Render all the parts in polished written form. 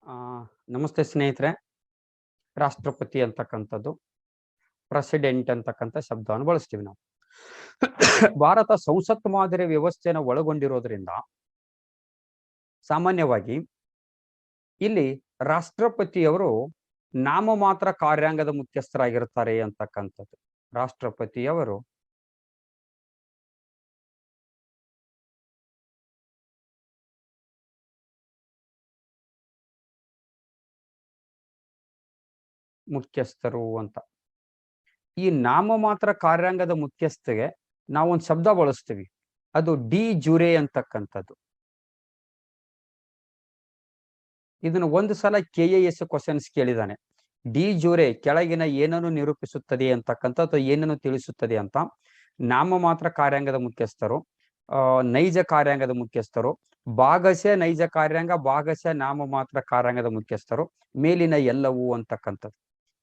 ಆ, ನಮಸ್ತೆ ಸ್ನೇಹಿತರೆ. ರಾಷ್ಟ್ರಪತಿ ಅಂತಕ್ಕಂಥದ್ದು ಪ್ರೆಸಿಡೆಂಟ್ ಅಂತಕ್ಕಂಥ ಶಬ್ದವನ್ನು ಬಳಸ್ತೀವಿ ನಾವು. ಭಾರತ ಸಂಸತ್ ಮಾದರಿ ವ್ಯವಸ್ಥೆಯನ್ನು ಒಳಗೊಂಡಿರೋದ್ರಿಂದ ಸಾಮಾನ್ಯವಾಗಿ ಇಲ್ಲಿ ರಾಷ್ಟ್ರಪತಿಯವರು ನಾಮಮಾತ್ರ ಕಾರ್ಯಾಂಗದ ಮುಖ್ಯಸ್ಥರಾಗಿರ್ತಾರೆ ಅಂತಕ್ಕಂಥದ್ದು. ರಾಷ್ಟ್ರಪತಿಯವರು ಮುಖ್ಯಸ್ಥರು ಅಂತ. ಈ ನಾಮಮಾತ್ರ ಕಾರ್ಯಾಂಗದ ಮುಖ್ಯಸ್ಥಗೆ ನಾವೊಂದು ಶಬ್ದ ಬಳಸ್ತೀವಿ, ಅದು ಡಿ ಜುರೆ ಅಂತಕ್ಕಂಥದ್ದು. ಇದನ್ನು ಒಂದು ಸಲ KAS ಕ್ವಶನ್ಸ್ ಕೇಳಿದಾನೆ. ಡಿ ಜುರೆ ಕೆಳಗಿನ ಏನನ್ನು ನಿರೂಪಿಸುತ್ತದೆ ಅಂತಕ್ಕಂಥದ್ದು, ಏನನ್ನು ತಿಳಿಸುತ್ತದೆ ಅಂತ. ನಾಮಮಾತ್ರ ಕಾರ್ಯಾಂಗದ ಮುಖ್ಯಸ್ಥರು, ನೈಜ ಕಾರ್ಯಾಂಗದ ಮುಖ್ಯಸ್ಥರು, ಭಾಗಶಃ ನೈಜ ಕಾರ್ಯಾಂಗ, ಭಾಗಶಃ ನಾಮಮಾತ್ರ ಕಾರ್ಯಾಂಗದ ಮುಖ್ಯಸ್ಥರು, ಮೇಲಿನ ಎಲ್ಲವೂ ಅಂತಕ್ಕಂಥದ್ದು.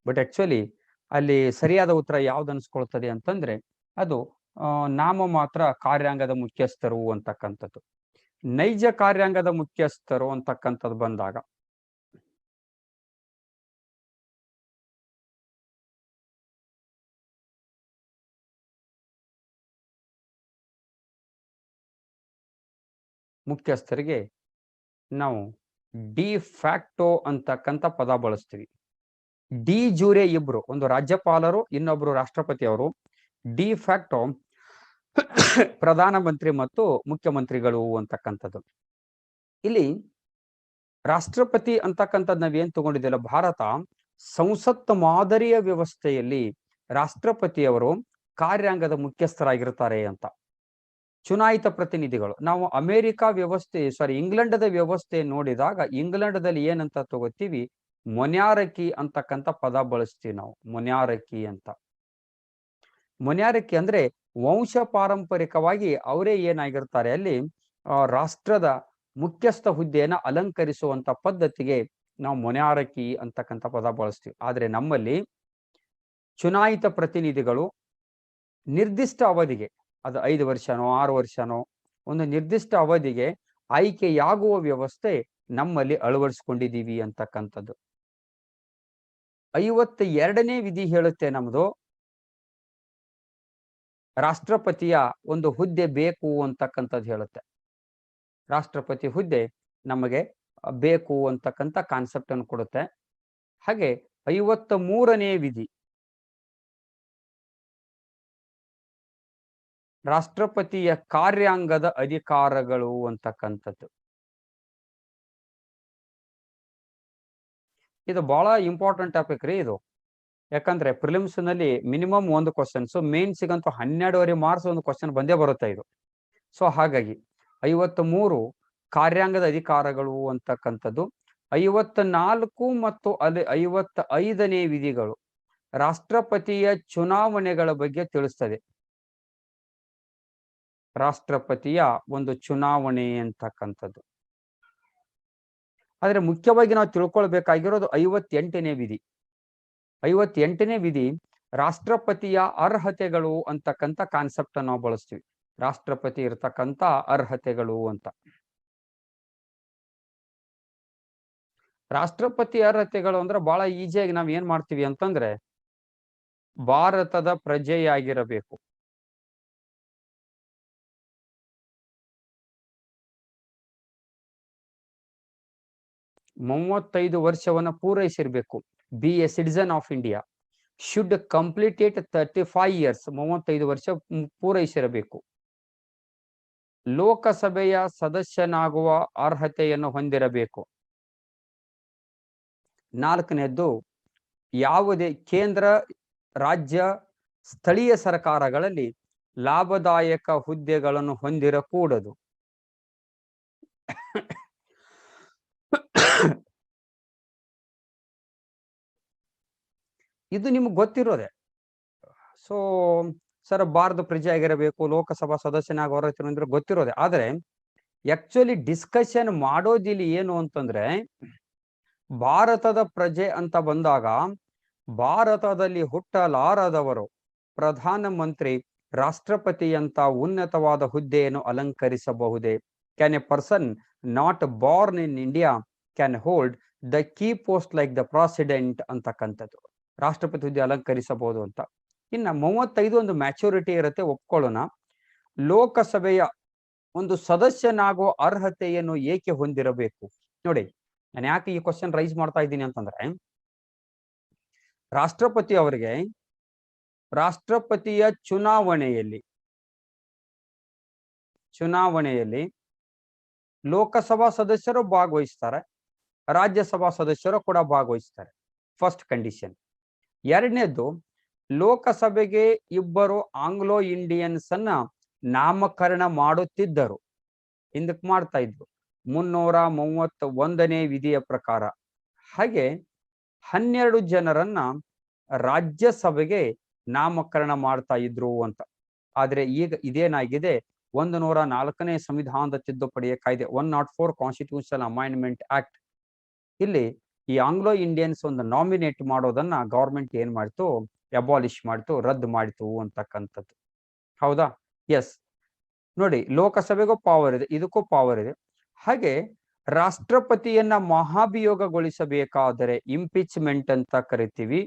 ಬಟ್ ಆಕ್ಚುಲಿ ಅಲ್ಲಿ ಸರಿಯಾದ ಉತ್ತರ ಯಾವ್ದು ಅನ್ಸ್ಕೊಳ್ತದೆ ಅಂತಂದ್ರೆ ಅದು ನಾಮಮಾತ್ರ ಕಾರ್ಯಾಂಗದ ಮುಖ್ಯಸ್ಥರು ಅಂತಕ್ಕಂಥದ್ದು. ನೈಜ ಕಾರ್ಯಾಂಗದ ಮುಖ್ಯಸ್ಥರು ಅಂತಕ್ಕಂಥದ್ದು ಬಂದಾಗ ಮುಖ್ಯಸ್ಥರಿಗೆ ನಾವು ಡಿ ಫ್ಯಾಕ್ಟೋ ಅಂತಕ್ಕಂಥ ಪದ ಬಳಸ್ತೀವಿ. ಡಿ ಜೂರೆ ಇಬ್ರು, ಒಂದು ರಾಜ್ಯಪಾಲರು, ಇನ್ನೊಬ್ರು ರಾಷ್ಟ್ರಪತಿಯವರು. ಡಿ ಫ್ಯಾಕ್ಟೋ ಪ್ರಧಾನಮಂತ್ರಿ ಮತ್ತು ಮುಖ್ಯಮಂತ್ರಿಗಳು ಅಂತಕ್ಕಂಥದ್ದು. ಇಲ್ಲಿ ರಾಷ್ಟ್ರಪತಿ ಅಂತಕ್ಕಂಥದ್ದು ನಾವೇನ್ ತಗೊಂಡಿದ್ದೆಲ್ಲ, ಭಾರತ ಸಂಸತ್ ಮಾದರಿಯ ವ್ಯವಸ್ಥೆಯಲ್ಲಿ ರಾಷ್ಟ್ರಪತಿಯವರು ಕಾರ್ಯಾಂಗದ ಮುಖ್ಯಸ್ಥರಾಗಿರ್ತಾರೆ ಅಂತ. ಚುನಾಯಿತ ಪ್ರತಿನಿಧಿಗಳು, ನಾವು ಅಮೆರಿಕ ವ್ಯವಸ್ಥೆ ಇಂಗ್ಲೆಂಡದ ವ್ಯವಸ್ಥೆ ನೋಡಿದಾಗ ಇಂಗ್ಲೆಂಡದಲ್ಲಿ ಏನಂತ ತಗೋತೀವಿ, ಮೊನ್ಯಾರಕಿ ಅಂತಕ್ಕಂಥ ಪದ ಬಳಸ್ತೀವಿ ನಾವು. ಮೊನ್ಯಾರಕಿ ಅಂತ. ಮೊನ್ಯಾರಕಿ ಅಂದ್ರೆ ವಂಶ ಪಾರಂಪರಿಕವಾಗಿ ಅವರೇ ಏನಾಗಿರ್ತಾರೆ ಅಲ್ಲಿ ರಾಷ್ಟ್ರದ ಮುಖ್ಯಸ್ಥ ಹುದ್ದೆಯನ್ನ ಅಲಂಕರಿಸುವಂತ ಪದ್ಧತಿಗೆ ನಾವು ಮೊನ್ಯಾರಕಿ ಅಂತಕ್ಕಂಥ ಪದ ಬಳಸ್ತೀವಿ. ಆದ್ರೆ ನಮ್ಮಲ್ಲಿ ಚುನಾಯಿತ ಪ್ರತಿನಿಧಿಗಳು ನಿರ್ದಿಷ್ಟ ಅವಧಿಗೆ, ಅದು 5 ವರ್ಷನೋ 6 ವರ್ಷನೋ, ಒಂದು ನಿರ್ದಿಷ್ಟ ಅವಧಿಗೆ ಆಯ್ಕೆಯಾಗುವ ವ್ಯವಸ್ಥೆ ನಮ್ಮಲ್ಲಿ ಅಳವಡಿಸ್ಕೊಂಡಿದ್ದೀವಿ ಅಂತಕ್ಕಂಥದ್ದು. 52ನೇ ವಿಧಿ ಹೇಳುತ್ತೆ ನಮ್ದು, ರಾಷ್ಟ್ರಪತಿಯ ಒಂದು ಹುದ್ದೆ ಬೇಕು ಅಂತಕ್ಕಂಥದ್ದು ಹೇಳುತ್ತೆ. ರಾಷ್ಟ್ರಪತಿ ಹುದ್ದೆ ನಮಗೆ ಬೇಕು ಅಂತಕ್ಕಂಥ ಕಾನ್ಸೆಪ್ಟ್ ಅನ್ನು ಕೊಡುತ್ತೆ. ಹಾಗೆ 53ನೇ ವಿಧಿ ರಾಷ್ಟ್ರಪತಿಯ ಕಾರ್ಯಾಂಗದ ಅಧಿಕಾರಗಳು ಅಂತಕ್ಕಂಥದ್ದು. ಇದು ಬಹಳ ಇಂಪಾರ್ಟೆಂಟ್ ಟಾಪಿಕ್ ರೀ ಇದು. ಯಾಕಂದ್ರೆ ಪ್ರಿಲಿಮ್ಸ್ ನಲ್ಲಿ ಮಿನಿಮಮ್ ಒಂದು ಕ್ವಶನ್ಸ್, ಮೇನ್ಸಿಗಂತೂ 12.5 ಮಾರ್ಕ್ಸ್ ಒಂದು ಕ್ವಶನ್ ಬಂದೇ ಬರುತ್ತೆ ಇದು. ಸೊ ಹಾಗಾಗಿ 53 ಕಾರ್ಯಾಂಗದ ಅಧಿಕಾರಗಳು ಅಂತಕ್ಕಂಥದ್ದು. 54 ಮತ್ತು 55ನೇ ವಿಧಿಗಳು ರಾಷ್ಟ್ರಪತಿಯ ಚುನಾವಣೆಗಳ ಬಗ್ಗೆ ತಿಳಿಸ್ತದೆ. ರಾಷ್ಟ್ರಪತಿಯ ಒಂದು ಚುನಾವಣೆ ಅಂತಕ್ಕಂಥದ್ದು. ಆದ್ರೆ ಮುಖ್ಯವಾಗಿ ನಾವು ತಿಳ್ಕೊಳ್ಬೇಕಾಗಿರೋದು 58ನೇ ವಿಧಿ. 58ನೇ ವಿಧಿ ರಾಷ್ಟ್ರಪತಿಯ ಅರ್ಹತೆಗಳು ಅಂತಕ್ಕಂಥ ಕಾನ್ಸೆಪ್ಟ್ ನಾವು ಬಳಸ್ತೀವಿ. ರಾಷ್ಟ್ರಪತಿ ಇರತಕ್ಕಂಥ ಅರ್ಹತೆಗಳು ಅಂತ. ರಾಷ್ಟ್ರಪತಿ ಅರ್ಹತೆಗಳು ಅಂದ್ರೆ ಬಹಳ ಈಸಿಯಾಗಿ ನಾವ್ ಏನ್ ಮಾಡ್ತೀವಿ ಅಂತಂದ್ರೆ, ಭಾರತದ ಪ್ರಜೆಯಾಗಿರಬೇಕು, ಮೂವತ್ತೈದು ವರ್ಷವನ್ನ ಪೂರೈಸಿರ್ಬೇಕು, be a citizen of India, should completed 35 years, 35 ವರ್ಷ ಪೂರೈಸಿರಬೇಕು, ಲೋಕಸಭೆಯ ಸದಸ್ಯನಾಗುವ ಅರ್ಹತೆಯನ್ನು ಹೊಂದಿರಬೇಕು. 4ನೇದ್ದು, ಯಾವುದೇ ಕೇಂದ್ರ, ರಾಜ್ಯ, ಸ್ಥಳೀಯ ಸರ್ಕಾರಗಳಲ್ಲಿ ಲಾಭದಾಯಕ ಹುದ್ದೆಗಳನ್ನು ಹೊಂದಿರಕೂಡದು. ಇದು ನಿಮ್ಗೆ ಗೊತ್ತಿರೋದೆ. ಸೊ ಸರ್, ಭಾರತ ಪ್ರಜೆ ಆಗಿರಬೇಕು, ಲೋಕಸಭಾ ಸದಸ್ಯನಾಗ ಅರ್ಹತೆ ಅಂದ್ರೆ ಗೊತ್ತಿರೋದೆ. ಆದ್ರೆ ಆಕ್ಚುಲಿ ಡಿಸ್ಕಷನ್ ಮಾಡೋದಿಲ್ಲಿ ಏನು ಅಂತಂದ್ರೆ, ಭಾರತದ ಪ್ರಜೆ ಅಂತ ಬಂದಾಗ ಭಾರತದಲ್ಲಿ ಹುಟ್ಟಲಾರದವರು ಪ್ರಧಾನಮಂತ್ರಿ, ರಾಷ್ಟ್ರಪತಿಯಂತ ಉನ್ನತವಾದ ಹುದ್ದೆಯನ್ನು ಅಲಂಕರಿಸಬಹುದೇ? Can a person not born in India can hold the key post like the president ಅಂತಕ್ಕಂಥದ್ದು ರಾಷ್ಟ್ರಪತಿ ಹುದ್ದೆ ಅಲಂಕರಿಸಬಹುದು ಅಂತ. ಇನ್ನ 35 ಒಂದು ಮ್ಯಾಚುರಿಟಿ ಇರುತ್ತೆ, ಒಪ್ಕೊಳ್ಳೋಣ. ಲೋಕಸಭೆಯ ಒಂದು ಸದಸ್ಯನಾಗುವ ಅರ್ಹತೆಯನ್ನು ಏಕೆ ಹೊಂದಿರಬೇಕು? ನೋಡಿ, ನಾನು ಯಾಕೆ ಈ ಕ್ವಶನ್ ರೈಸ್ ಮಾಡ್ತಾ ಇದ್ದೀನಿ ಅಂತಂದ್ರೆ, ರಾಷ್ಟ್ರಪತಿ ಅವರಿಗೆ ರಾಷ್ಟ್ರಪತಿಯ ಚುನಾವಣೆಯಲ್ಲಿ ಲೋಕಸಭಾ ಸದಸ್ಯರು ಭಾಗವಹಿಸ್ತಾರೆ, ರಾಜ್ಯಸಭಾ ಸದಸ್ಯರು ಕೂಡ ಭಾಗವಹಿಸ್ತಾರೆ. First condition. ಎರಡನೇದ್ದು, ಲೋಕಸಭೆಗೆ ಇಬ್ಬರು ಆಂಗ್ಲೋ ಇಂಡಿಯನ್ಸ್ ಅನ್ನ ನಾಮಕರಣ ಮಾಡುತ್ತಿದ್ದರು, ಹಿಂದಕ್ಕೆ ಮಾಡ್ತಾ ಇದ್ರು 331ನೇ ವಿಧಿಯ ಪ್ರಕಾರ. ಹಾಗೆ 12 ಜನರನ್ನ ರಾಜ್ಯಸಭೆಗೆ ನಾಮಕರಣ ಮಾಡ್ತಾ ಇದ್ರು ಅಂತ. ಆದ್ರೆ ಈಗ ಇದೇನಾಗಿದೆ, 104ನೇ ಸಂವಿಧಾನದ ತಿದ್ದುಪಡಿಯ ಕಾಯ್ದೆ 104 ಕಾನ್ಸ್ಟಿಟ್ಯೂಷನಲ್ ಅಮೈಂಡ್ಮೆಂಟ್ ಆಕ್ಟ್, ಇಲ್ಲಿ ಈ ಆಂಗ್ಲೋ ಇಂಡಿಯನ್ಸ್ ಒಂದು ನಾಮಿನೇಟ್ ಮಾಡೋದನ್ನ ಗವರ್ಮೆಂಟ್ ಏನ್ ಮಾಡ್ತು, ಅಬಾಲಿಷ್ ಮಾಡ್ತು, ರದ್ದು ಮಾಡಿತು ಅಂತಕ್ಕಂಥದ್ದು. ಹೌದಾ? ಎಸ್. ನೋಡಿ, ಲೋಕಸಭೆಗೂ ಪವರ್ ಇದೆ, ಇದಕ್ಕೂ ಪವರ್ ಇದೆ. ಹಾಗೆ ರಾಷ್ಟ್ರಪತಿಯನ್ನ ಮಹಾಭಿಯೋಗಗೊಳಿಸಬೇಕಾದರೆ ಇಂಪೀಚ್ಮೆಂಟ್ ಅಂತ ಕರಿತೀವಿ.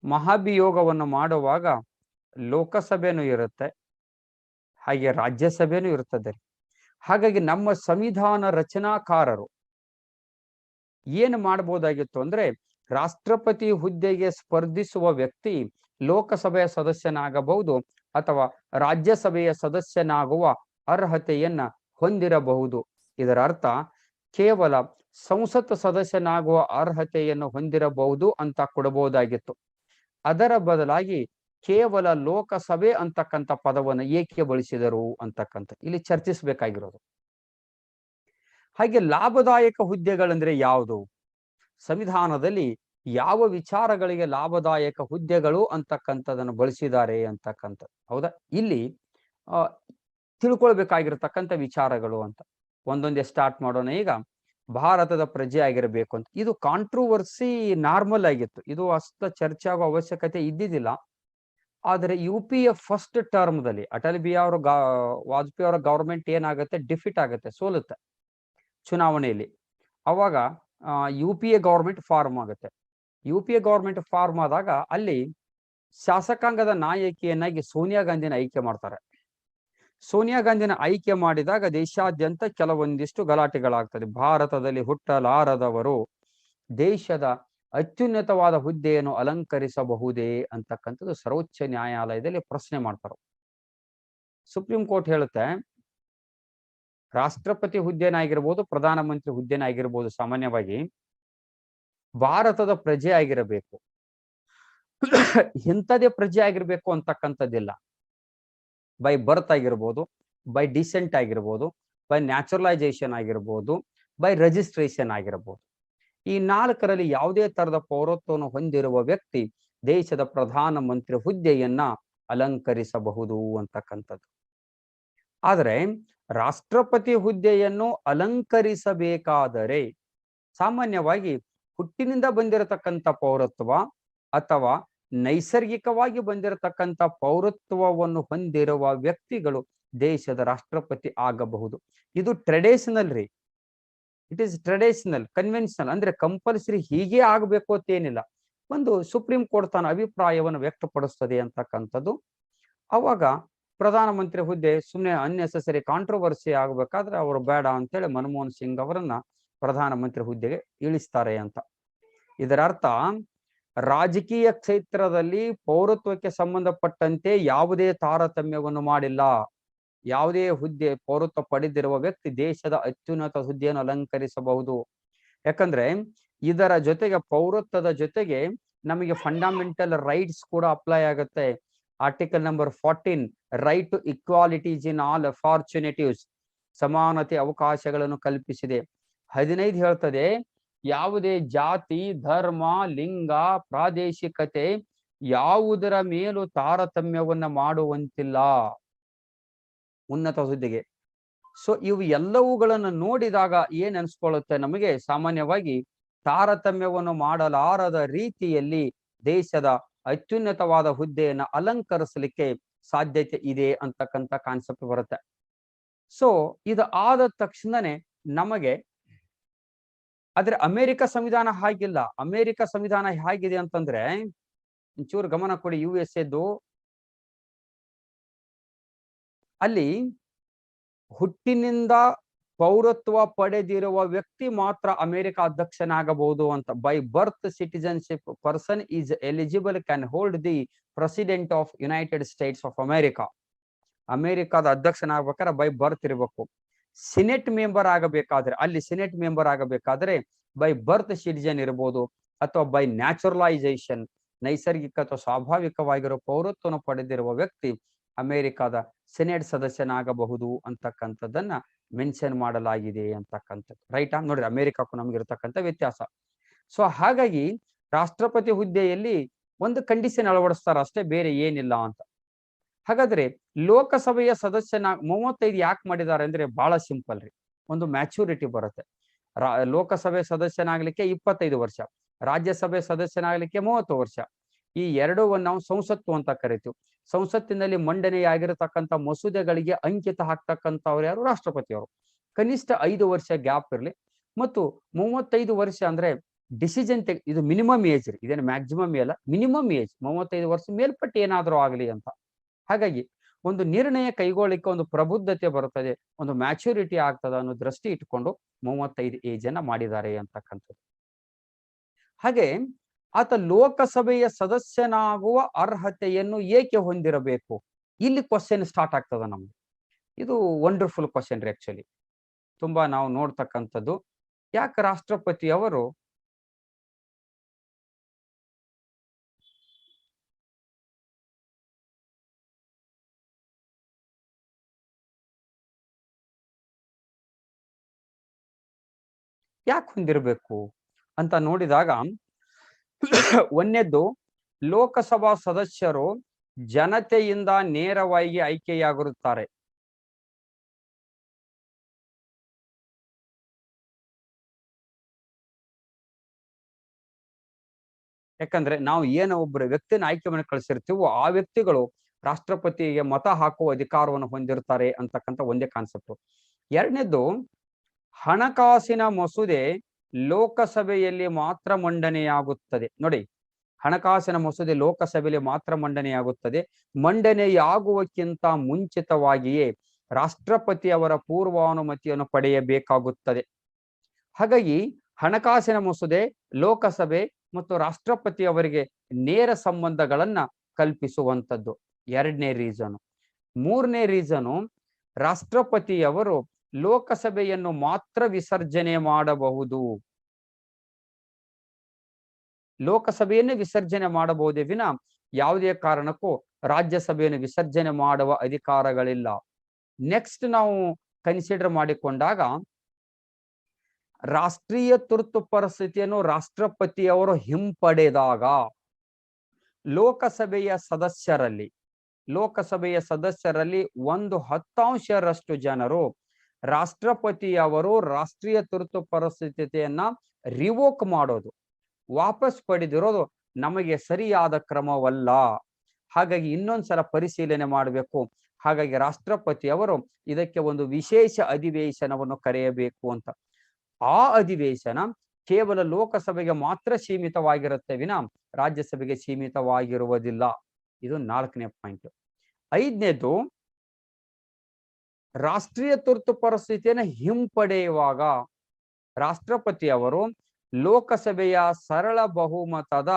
ಮಹಾಭಿಯೋಗವನ್ನು ಮಾಡುವಾಗ ಲೋಕಸಭೆನೂ ಇರುತ್ತೆ, ಹಾಗೆ ರಾಜ್ಯಸಭೆನೂ ಇರುತ್ತದೆ. ಹಾಗಾಗಿ ನಮ್ಮ ಸಂವಿಧಾನ ರಚನಾಕಾರರು ಏನು ಮಾಡಬಹುದಾಗಿತ್ತು ಅಂದ್ರೆ, ರಾಷ್ಟ್ರಪತಿ ಹುದ್ದೆಗೆ ಸ್ಪರ್ಧಿಸುವ ವ್ಯಕ್ತಿ ಲೋಕಸಭೆಯ ಸದಸ್ಯನಾಗಬಹುದು ಅಥವಾ ರಾಜ್ಯಸಭೆಯ ಸದಸ್ಯನಾಗುವ ಅರ್ಹತೆಯನ್ನ ಹೊಂದಿರಬಹುದು. ಇದರ ಅರ್ಥ ಕೇವಲ ಸಂಸತ್ ಸದಸ್ಯನಾಗುವ ಅರ್ಹತೆಯನ್ನು ಹೊಂದಿರಬಹುದು ಅಂತ ಕೊಡಬಹುದಾಗಿತ್ತು. ಅದರ ಬದಲಾಗಿ ಕೇವಲ ಲೋಕಸಭೆ ಅಂತಕ್ಕಂಥ ಪದವನ್ನು ಏಕೆ ಬಳಸಿದರು ಅಂತಕ್ಕಂಥ ಇಲ್ಲಿ ಚರ್ಚಿಸಬೇಕಾಗಿರೋದು. ಹಾಗೆ ಲಾಭದಾಯಕ ಹುದ್ದೆಗಳಂದ್ರೆ ಯಾವುದು? ಸಂವಿಧಾನದಲ್ಲಿ ಯಾವ ವಿಚಾರಗಳಿಗೆ ಲಾಭದಾಯಕ ಹುದ್ದೆಗಳು ಅಂತಕ್ಕಂಥದನ್ನು ಬಳಸಿದ್ದಾರೆ ಅಂತಕ್ಕಂಥದ್ದು. ಹೌದಾ? ಇಲ್ಲಿ ತಿಳ್ಕೊಳ್ಬೇಕಾಗಿರತಕ್ಕಂಥ ವಿಚಾರಗಳು ಅಂತ ಒಂದೊಂದೇ ಸ್ಟಾರ್ಟ್ ಮಾಡೋಣ. ಈಗ ಭಾರತದ ಪ್ರಜೆ ಆಗಿರಬೇಕು ಅಂತ, ಇದು ಕಾಂಟ್ರವರ್ಸಿ ನಾರ್ಮಲ್ ಆಗಿತ್ತು, ಇದು ಅಷ್ಟು ಚರ್ಚೆ ಆಗೋ ಅವಶ್ಯಕತೆ ಇದ್ದಿದ್ದಿಲ್ಲ. ಆದ್ರೆ UPA ಫಸ್ಟ್ ಟರ್ಮ್ದಲ್ಲಿ ಅಟಲ್ ಬಿಹಾರಿ ವಾಜಪೇಯಿ ಅವರ ಗವರ್ಮೆಂಟ್ ಏನಾಗುತ್ತೆ, ಡಿಫಿಟ್ ಆಗುತ್ತೆ, ಸೋಲುತ್ತೆ ಚುನಾವಣೆಯಲ್ಲಿ. ಅವಾಗ UPA ಗವರ್ಮೆಂಟ್ ಫಾರ್ಮ್ ಆಗುತ್ತೆ. UPA ಗವರ್ಮೆಂಟ್ ಫಾರ್ಮ್ ಆದಾಗ ಅಲ್ಲಿ ಶಾಸಕಾಂಗದ ನಾಯಕಿಯನ್ನಾಗಿ ಸೋನಿಯಾ ಗಾಂಧಿನ ಆಯ್ಕೆ ಮಾಡ್ತಾರೆ. ಸೋನಿಯಾ ಗಾಂಧಿನ ಆಯ್ಕೆ ಮಾಡಿದಾಗ ದೇಶಾದ್ಯಂತ ಕೆಲವೊಂದಿಷ್ಟು ಗಲಾಟೆಗಳಾಗ್ತದೆ. ಭಾರತದಲ್ಲಿ ಹುಟ್ಟಲಾರದವರು ದೇಶದ ಅತ್ಯುನ್ನತವಾದ ಹುದ್ದೆಯನ್ನು ಅಲಂಕರಿಸಬಹುದೇ ಅಂತಕ್ಕಂಥದ್ದು ಸರ್ವೋಚ್ಚ ನ್ಯಾಯಾಲಯದಲ್ಲಿ ಪ್ರಶ್ನೆ ಮಾಡ್ತಾರೆ. ಸುಪ್ರೀಂ ಕೋರ್ಟ್ ಹೇಳುತ್ತೆ, ರಾಷ್ಟ್ರಪತಿ ಹುದ್ದೆನಾಗಿರ್ಬೋದು, ಪ್ರಧಾನಮಂತ್ರಿ ಹುದ್ದೆನಾಗಿರ್ಬೋದು, ಸಾಮಾನ್ಯವಾಗಿ ಭಾರತದ ಪ್ರಜೆ ಆಗಿರಬೇಕು, ಇಂಥದೇ ಪ್ರಜೆ ಆಗಿರ್ಬೇಕು ಅಂತಕ್ಕಂಥದ್ದಿಲ್ಲ. ಬೈ ಬರ್ತ್ ಆಗಿರ್ಬೋದು, ಬೈ ಡಿಸೆಂಟ್ ಆಗಿರ್ಬೋದು, ಬೈ ನ್ಯಾಚುರಲೈಸೇಷನ್ ಆಗಿರ್ಬೋದು, ಬೈ ರಿಜಿಸ್ಟ್ರೇಷನ್ ಆಗಿರ್ಬೋದು. ಈ 4ರಲ್ಲಿ ಯಾವುದೇ ತರದ ಪೌರತ್ವವನ್ನು ಹೊಂದಿರುವ ವ್ಯಕ್ತಿ ದೇಶದ ಪ್ರಧಾನಮಂತ್ರಿ ಹುದ್ದೆಯನ್ನ ಅಲಂಕರಿಸಬಹುದು ಅಂತಕ್ಕಂಥದ್ದು. ಆದರೆ ರಾಷ್ಟ್ರಪತಿ ಹುದ್ದೆಯನ್ನು ಅಲಂಕರಿಸಬೇಕಾದರೆ ಸಾಮಾನ್ಯವಾಗಿ ಹುಟ್ಟಿನಿಂದ ಬಂದಿರತಕ್ಕಂಥ ಪೌರತ್ವ ಅಥವಾ ನೈಸರ್ಗಿಕವಾಗಿ ಬಂದಿರತಕ್ಕಂಥ ಪೌರತ್ವವನ್ನು ಹೊಂದಿರುವ ವ್ಯಕ್ತಿಗಳು ದೇಶದ ರಾಷ್ಟ್ರಪತಿ ಆಗಬಹುದು. ಇದು ಟ್ರೆಡಿಷನಲ್ ರೀ, ಇಟ್ ಈಸ್ ಟ್ರೆಡಿಷನಲ್, ಕನ್ವೆನ್ಷನಲ್. ಅಂದ್ರೆ ಕಂಪಲ್ಸರಿ ಹೀಗೆ ಆಗ್ಬೇಕು ಅಂತ ಏನಿಲ್ಲ. ಒಂದು ಸುಪ್ರೀಂ ಕೋರ್ಟ್ ತನ್ನ ಅಭಿಪ್ರಾಯವನ್ನು ವ್ಯಕ್ತಪಡಿಸ್ತದೆ ಅಂತಕ್ಕಂಥದ್ದು. ಅವಾಗ ಪ್ರಧಾನಮಂತ್ರಿ ಹುದ್ದೆ ಸುಮ್ಮನೆ ಅನ್ನೆಸೆಸರಿ ಕಾಂಟ್ರವರ್ಸಿ ಆಗ್ಬೇಕಾದ್ರೆ ಅವರು ಬೇಡ ಅಂತೇಳಿ ಮನಮೋಹನ್ ಸಿಂಗ್ ಅವರನ್ನ ಪ್ರಧಾನಮಂತ್ರಿ ಹುದ್ದೆಗೆ ಇಳಿಸ್ತಾರೆ ಅಂತ. ಇದರ ಅರ್ಥ ರಾಜಕೀಯ ಕ್ಷೇತ್ರದಲ್ಲಿ ಪೌರತ್ವಕ್ಕೆ ಸಂಬಂಧಪಟ್ಟಂತೆ ಯಾವುದೇ ತಾರತಮ್ಯವನ್ನು ಮಾಡಿಲ್ಲ. ಯಾವುದೇ ಹುದ್ದೆ ಪೌರತ್ವ ಪಡೆದಿರುವ ವ್ಯಕ್ತಿ ದೇಶದ ಅತ್ಯುನ್ನತ ಹುದ್ದೆಯನ್ನು ಅಲಂಕರಿಸಬಹುದು. ಯಾಕಂದ್ರೆ ಇದರ ಜೊತೆಗೆ ಪೌರತ್ವದ ಜೊತೆಗೆ ನಮಗೆ ಫಂಡಮೆಂಟಲ್ ರೈಟ್ಸ್ ಕೂಡ ಅಪ್ಲೈ ಆಗುತ್ತೆ. Article number 14 right to equalities in all opportunities, ಸಮಾನತೆ ಅವಕಾಶಗಳನ್ನು ಕಲ್ಪಿಸಿದೆ. 15 ಹೇಳ್ತದೆ, ಯಾವುದೇ ಜಾತಿ, ಧರ್ಮ, ಲಿಂಗ, ಪ್ರಾದೇಶಿಕತೆ ಯಾವುದರ ಮೇಲೂ ತಾರತಮ್ಯವನ್ನ ಮಾಡುವಂತಿಲ್ಲ ಉನ್ನತ ಹುದ್ದೆಗೆ. ಸೊ ಇವು ಎಲ್ಲವುಗಳನ್ನು ನೋಡಿದಾಗ ಏನ್ ಅನ್ಸ್ಕೊಳ್ಳುತ್ತೆ ನಮಗೆ, ಸಾಮಾನ್ಯವಾಗಿ ತಾರತಮ್ಯವನ್ನು ಮಾಡಲಾರದ ರೀತಿಯಲ್ಲಿ ದೇಶದ ಅತ್ಯುನ್ನತವಾದ ಹುದ್ದೆಯನ್ನು ಅಲಂಕರಿಸಲಿಕ್ಕೆ ಸಾಧ್ಯತೆ ಇದೆ ಅಂತಕ್ಕಂಥ ಕಾನ್ಸೆಪ್ಟ್ ಬರುತ್ತೆ. ಸೊ ಇದು ಆದ ತಕ್ಷಣನೇ ನಮಗೆ ಆದ್ರೆ ಅಮೆರಿಕ ಸಂವಿಧಾನ ಹಾಗಿಲ್ಲ. ಅಮೆರಿಕ ಸಂವಿಧಾನ ಹೇಗಿದೆ ಅಂತಂದ್ರೆ, ಒಂಚೂರು ಗಮನ ಕೊಡಿ. USA ಅಲ್ಲಿ ಹುಟ್ಟಿನಿಂದ ಪೌರತ್ವ ಪಡೆದಿರುವ ವ್ಯಕ್ತಿ ಮಾತ್ರ ಅಮೆರಿಕ ಅಧ್ಯಕ್ಷನಾಗಬಹುದು ಅಂತ. By birth citizenship person is eligible can hold the president of United States of America. ಅಮೆರಿಕಾದ ಅಧ್ಯಕ್ಷನಾಗಬೇಕಾದ್ರೆ ಬೈ ಬರ್ತ್ ಇರಬೇಕು. ಸಿನೆಟ್ ಮೆಂಬರ್ ಆಗಬೇಕಾದ್ರೆ, ಅಲ್ಲಿ ಸಿನೆಟ್ ಮೆಂಬರ್ ಆಗಬೇಕಾದ್ರೆ ಬೈ ಬರ್ತ್ ಸಿಟಿಜನ್ ಇರಬಹುದು, ಅಥವಾ ಬೈ ನ್ಯಾಚುರಲೈಸೇಷನ್, ನೈಸರ್ಗಿಕ ಅಥವಾ ಸ್ವಾಭಾವಿಕವಾಗಿರೋ ಪೌರತ್ವವನ್ನು ಪಡೆದಿರುವ ವ್ಯಕ್ತಿ ಅಮೆರಿಕಾದ ಸೆನೆಟ್ ಸದಸ್ಯನಾಗಬಹುದು ಅಂತಕ್ಕಂಥದ್ದನ್ನ ಮೆನ್ಷನ್ ಮಾಡಲಾಗಿದೆ ಅಂತಕ್ಕಂಥದ್ದು. ರೈಟಾ? ನೋಡ್ರಿ, ಅಮೆರಿಕಕ್ಕೂ ನಮ್ಗೆ ಇರತಕ್ಕಂಥ ವ್ಯತ್ಯಾಸ. ಸೊ ಹಾಗಾಗಿ ರಾಷ್ಟ್ರಪತಿ ಹುದ್ದೆಯಲ್ಲಿ ಒಂದು ಕಂಡೀಷನ್ ಅಳವಡಿಸ್ತಾರ ಅಷ್ಟೇ, ಬೇರೆ ಏನಿಲ್ಲ ಅಂತ. ಹಾಗಾದ್ರೆ ಲೋಕಸಭೆಯ ಸದಸ್ಯನ 35 ಯಾಕೆ ಮಾಡಿದ್ದಾರೆ ಅಂದ್ರೆ ಬಹಳ ಸಿಂಪಲ್ ರೀ. ಒಂದು ಮ್ಯಾಚುರಿಟಿ ಬರುತ್ತೆ. ಲೋಕಸಭೆ ಸದಸ್ಯನಾಗ್ಲಿಕ್ಕೆ 25 ವರ್ಷ, ರಾಜ್ಯಸಭೆ ಸದಸ್ಯನಾಗ್ಲಿಕ್ಕೆ 30 ವರ್ಷ. ಈ ಎರಡೂ ನಾವು ಸಂಸತ್ತು ಅಂತ ಕರಿತೀವಿ. ಸಂಸತ್ತಿನಲ್ಲಿ ಮಂಡನೆಯಾಗಿರತಕ್ಕಂಥ ಮಸೂದೆಗಳಿಗೆ ಅಂಕಿತ ಹಾಕ್ತಕ್ಕಂಥವ್ರು ಯಾರು? ರಾಷ್ಟ್ರಪತಿಯವರು. ಕನಿಷ್ಠ 5 ವರ್ಷ ಗ್ಯಾಪ್ ಇರಲಿ. ಮತ್ತು 35 ವರ್ಷ ಅಂದ್ರೆ ಡಿಸಿಷನ್ ಇದು ಮಿನಿಮಮ್ ಏಜ್ ರೀ, ಇದೇನು ಮ್ಯಾಕ್ಸಿಮಮ್ ಇಲ್ಲ, ಮಿನಿಮಮ್ ಏಜ್ 35 ವರ್ಷ ಮೇಲ್ಪಟ್ಟು ಏನಾದ್ರೂ ಆಗಲಿ ಅಂತ. ಹಾಗಾಗಿ ಒಂದು ನಿರ್ಣಯ ಕೈಗೊಳ್ಳಿಕ್ಕೆ ಒಂದು ಪ್ರಬುದ್ಧತೆ ಬರುತ್ತದೆ, ಒಂದು ಮ್ಯಾಚುರಿಟಿ ಆಗ್ತದ ಅನ್ನೋ ದೃಷ್ಟಿ ಇಟ್ಕೊಂಡು 35 ಏಜ್ ಅನ್ನ ಮಾಡಿದ್ದಾರೆ ಅಂತಕ್ಕಂಥದ್ದು. ಹಾಗೆ ಆತ ಲೋಕಸಭೆಯ ಸದಸ್ಯನಾಗುವ ಅರ್ಹತೆಯನ್ನು ಏಕೆ ಹೊಂದಿರಬೇಕು? ಇಲ್ಲಿ ಕ್ವಶನ್ ಸ್ಟಾರ್ಟ್ ಆಗ್ತದ ನಮ್ಗೆ. ಇದು ವಂಡರ್ಫುಲ್ ಕ್ವಶನ್ ರೀ. ಆಕ್ಚುಲಿ ತುಂಬಾ ನಾವು ನೋಡ್ತಕ್ಕಂಥದ್ದು. ಯಾಕೆ ರಾಷ್ಟ್ರಪತಿಯವರು ಯಾಕೆ ಹೊಂದಿರಬೇಕು ಅಂತ ನೋಡಿದಾಗ, ಒಂದನೇದ್ದು, ಲೋಕಸಭಾ ಸದಸ್ಯರು ಜನತೆಯಿಂದ ನೇರವಾಗಿ ಆಯ್ಕೆಯಾಗಿರುತ್ತಾರೆ. ಯಾಕಂದ್ರೆ ನಾವು ಏನೋ ಒಬ್ಬರು ವ್ಯಕ್ತಿನ ಆಯ್ಕೆ ಮಾಡಿ ಕಳಿಸಿರ್ತೀವೋ ಆ ವ್ಯಕ್ತಿಗಳು ರಾಷ್ಟ್ರಪತಿಗೆ ಮತ ಹಾಕುವ ಅಧಿಕಾರವನ್ನು ಹೊಂದಿರ್ತಾರೆ ಅಂತಕ್ಕಂಥ ಒಂದೇ ಕಾನ್ಸೆಪ್ಟ್. ಎರಡನೇದ್ದು, ಹಣಕಾಸಿನ ಮಸೂದೆ ಲೋಕಸಭೆಯಲ್ಲಿ ಮಾತ್ರ ಮಂಡನೆಯಾಗುತ್ತದೆ. ನೋಡಿ, ಹಣಕಾಸಿನ ಮಸೂದೆ ಲೋಕಸಭೆಯಲ್ಲಿ ಮಾತ್ರ ಮಂಡನೆಯಾಗುತ್ತದೆ. ಮಂಡನೆಯಾಗುವಕ್ಕಿಂತ ಮುಂಚಿತವಾಗಿಯೇ ರಾಷ್ಟ್ರಪತಿಯವರ ಪೂರ್ವಾನುಮತಿಯನ್ನು ಪಡೆಯಬೇಕಾಗುತ್ತದೆ. ಹಾಗಾಗಿ ಹಣಕಾಸಿನ ಮಸೂದೆ ಲೋಕಸಭೆ ಮತ್ತು ರಾಷ್ಟ್ರಪತಿಯವರಿಗೆ ನೇರ ಸಂಬಂಧಗಳನ್ನ ಕಲ್ಪಿಸುವಂಥದ್ದು ಎರಡನೇ ರೀಸನು. ಮೂರನೇ ರೀಸನು, ರಾಷ್ಟ್ರಪತಿಯವರು ಲೋಕಸಭೆಯನ್ನು ಮಾತ್ರ ವಿಸರ್ಜನೆ ಮಾಡಬಹುದು. ಲೋಕಸಭೆಯನ್ನೇ ವಿಸರ್ಜನೆ ಮಾಡಬಹುದೇ ವಿನ ಯಾವುದೇ ಕಾರಣಕ್ಕೂ ರಾಜ್ಯಸಭೆಯನ್ನು ವಿಸರ್ಜನೆ ಮಾಡುವ ಅಧಿಕಾರಗಳಿಲ್ಲ. ನೆಕ್ಸ್ಟ್ ನಾವು ಕನ್ಸಿಡರ್ ಮಾಡಿಕೊಂಡಾಗ, ರಾಷ್ಟ್ರೀಯ ತುರ್ತು ಪರಿಸ್ಥಿತಿಯನ್ನು ರಾಷ್ಟ್ರಪತಿಯವರು ಹಿಂಪಡೆದಾಗ ಲೋಕಸಭೆಯ ಸದಸ್ಯರಲ್ಲಿ 1/10 ಜನರು ರಾಷ್ಟ್ರಪತಿಯವರು ರಾಷ್ಟ್ರೀಯ ತುರ್ತು ಪರಿಸ್ಥಿತಿಯನ್ನ ರಿವೋಕ್ ಮಾಡೋದು, ವಾಪಸ್ ಪಡೆದಿರೋದು ನಮಗೆ ಸರಿಯಾದ ಕ್ರಮವಲ್ಲ. ಹಾಗಾಗಿ ಇನ್ನೊಂದ್ಸಲ ಪರಿಶೀಲನೆ ಮಾಡಬೇಕು. ಹಾಗಾಗಿ ರಾಷ್ಟ್ರಪತಿಯವರು ಇದಕ್ಕೆ ಒಂದು ವಿಶೇಷ ಅಧಿವೇಶನವನ್ನು ಕರೆಯಬೇಕು ಅಂತ. ಆ ಅಧಿವೇಶನ ಕೇವಲ ಲೋಕಸಭೆಗೆ ಮಾತ್ರ ಸೀಮಿತವಾಗಿರುತ್ತೆ ವಿನ ರಾಜ್ಯಸಭೆಗೆ ಸೀಮಿತವಾಗಿರುವುದಿಲ್ಲ. ಇದು 4ನೇ ಪಾಯಿಂಟ್. 5ನೇದು, ರಾಷ್ಟ್ರೀಯ ತುರ್ತು ಪರಿಸ್ಥಿತಿಯನ್ನು ಹಿಂಪಡೆಯುವಾಗ ರಾಷ್ಟ್ರಪತಿಯವರು ಲೋಕಸಭೆಯ ಸರಳ ಬಹುಮತದ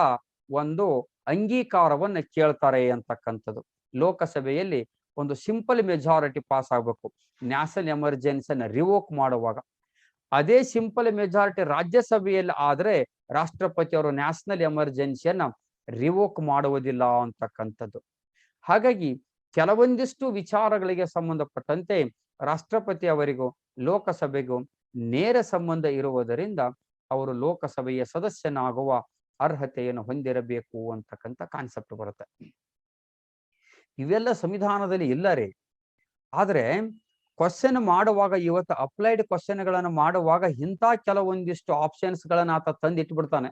ಒಂದು ಅಂಗೀಕಾರವನ್ನು ಕೇಳ್ತಾರೆ ಅಂತಕ್ಕಂಥದ್ದು. ಲೋಕಸಭೆಯಲ್ಲಿ ಒಂದು ಸಿಂಪಲ್ ಮೆಜಾರಿಟಿ ಪಾಸ್ ಆಗ್ಬೇಕು ನ್ಯಾಷನಲ್ ಎಮರ್ಜೆನ್ಸಿಯನ್ನು ರಿವೋಕ್ ಮಾಡುವಾಗ. ಅದೇ ಸಿಂಪಲ್ ಮೆಜಾರಿಟಿ ರಾಜ್ಯಸಭೆಯಲ್ಲಿ ಆದ್ರೆ ರಾಷ್ಟ್ರಪತಿಯವರು ನ್ಯಾಷನಲ್ ಎಮರ್ಜೆನ್ಸಿಯನ್ನ ರಿವೋಕ್ ಮಾಡುವುದಿಲ್ಲ ಅಂತಕ್ಕಂಥದ್ದು. ಹಾಗಾಗಿ ಕೆಲವೊಂದಿಷ್ಟು ವಿಚಾರಗಳಿಗೆ ಸಂಬಂಧಪಟ್ಟಂತೆ ರಾಷ್ಟ್ರಪತಿ ಅವರಿಗೂ ಲೋಕಸಭೆಗೂ ನೇರ ಸಂಬಂಧ ಇರುವುದರಿಂದ ಅವರು ಲೋಕಸಭೆಯ ಸದಸ್ಯನಾಗುವ ಅರ್ಹತೆಯನ್ನು ಹೊಂದಿರಬೇಕು ಅಂತಕ್ಕಂಥ ಕಾನ್ಸೆಪ್ಟ್ ಬರುತ್ತೆ. ಇವೆಲ್ಲ ಸಂವಿಧಾನದಲ್ಲಿ ಇಲ್ಲ ರೀ. ಆದ್ರೆ ಕ್ವಶನ್ ಮಾಡುವಾಗ, ಇವತ್ತು ಅಪ್ಲೈಡ್ ಕ್ವಶನ್ಗಳನ್ನು ಮಾಡುವಾಗ ಇಂಥ ಕೆಲವೊಂದಿಷ್ಟು ಆಪ್ಷನ್ಸ್ ಗಳನ್ನ ಆತ ತಂದಿಟ್ಬಿಡ್ತಾನೆ.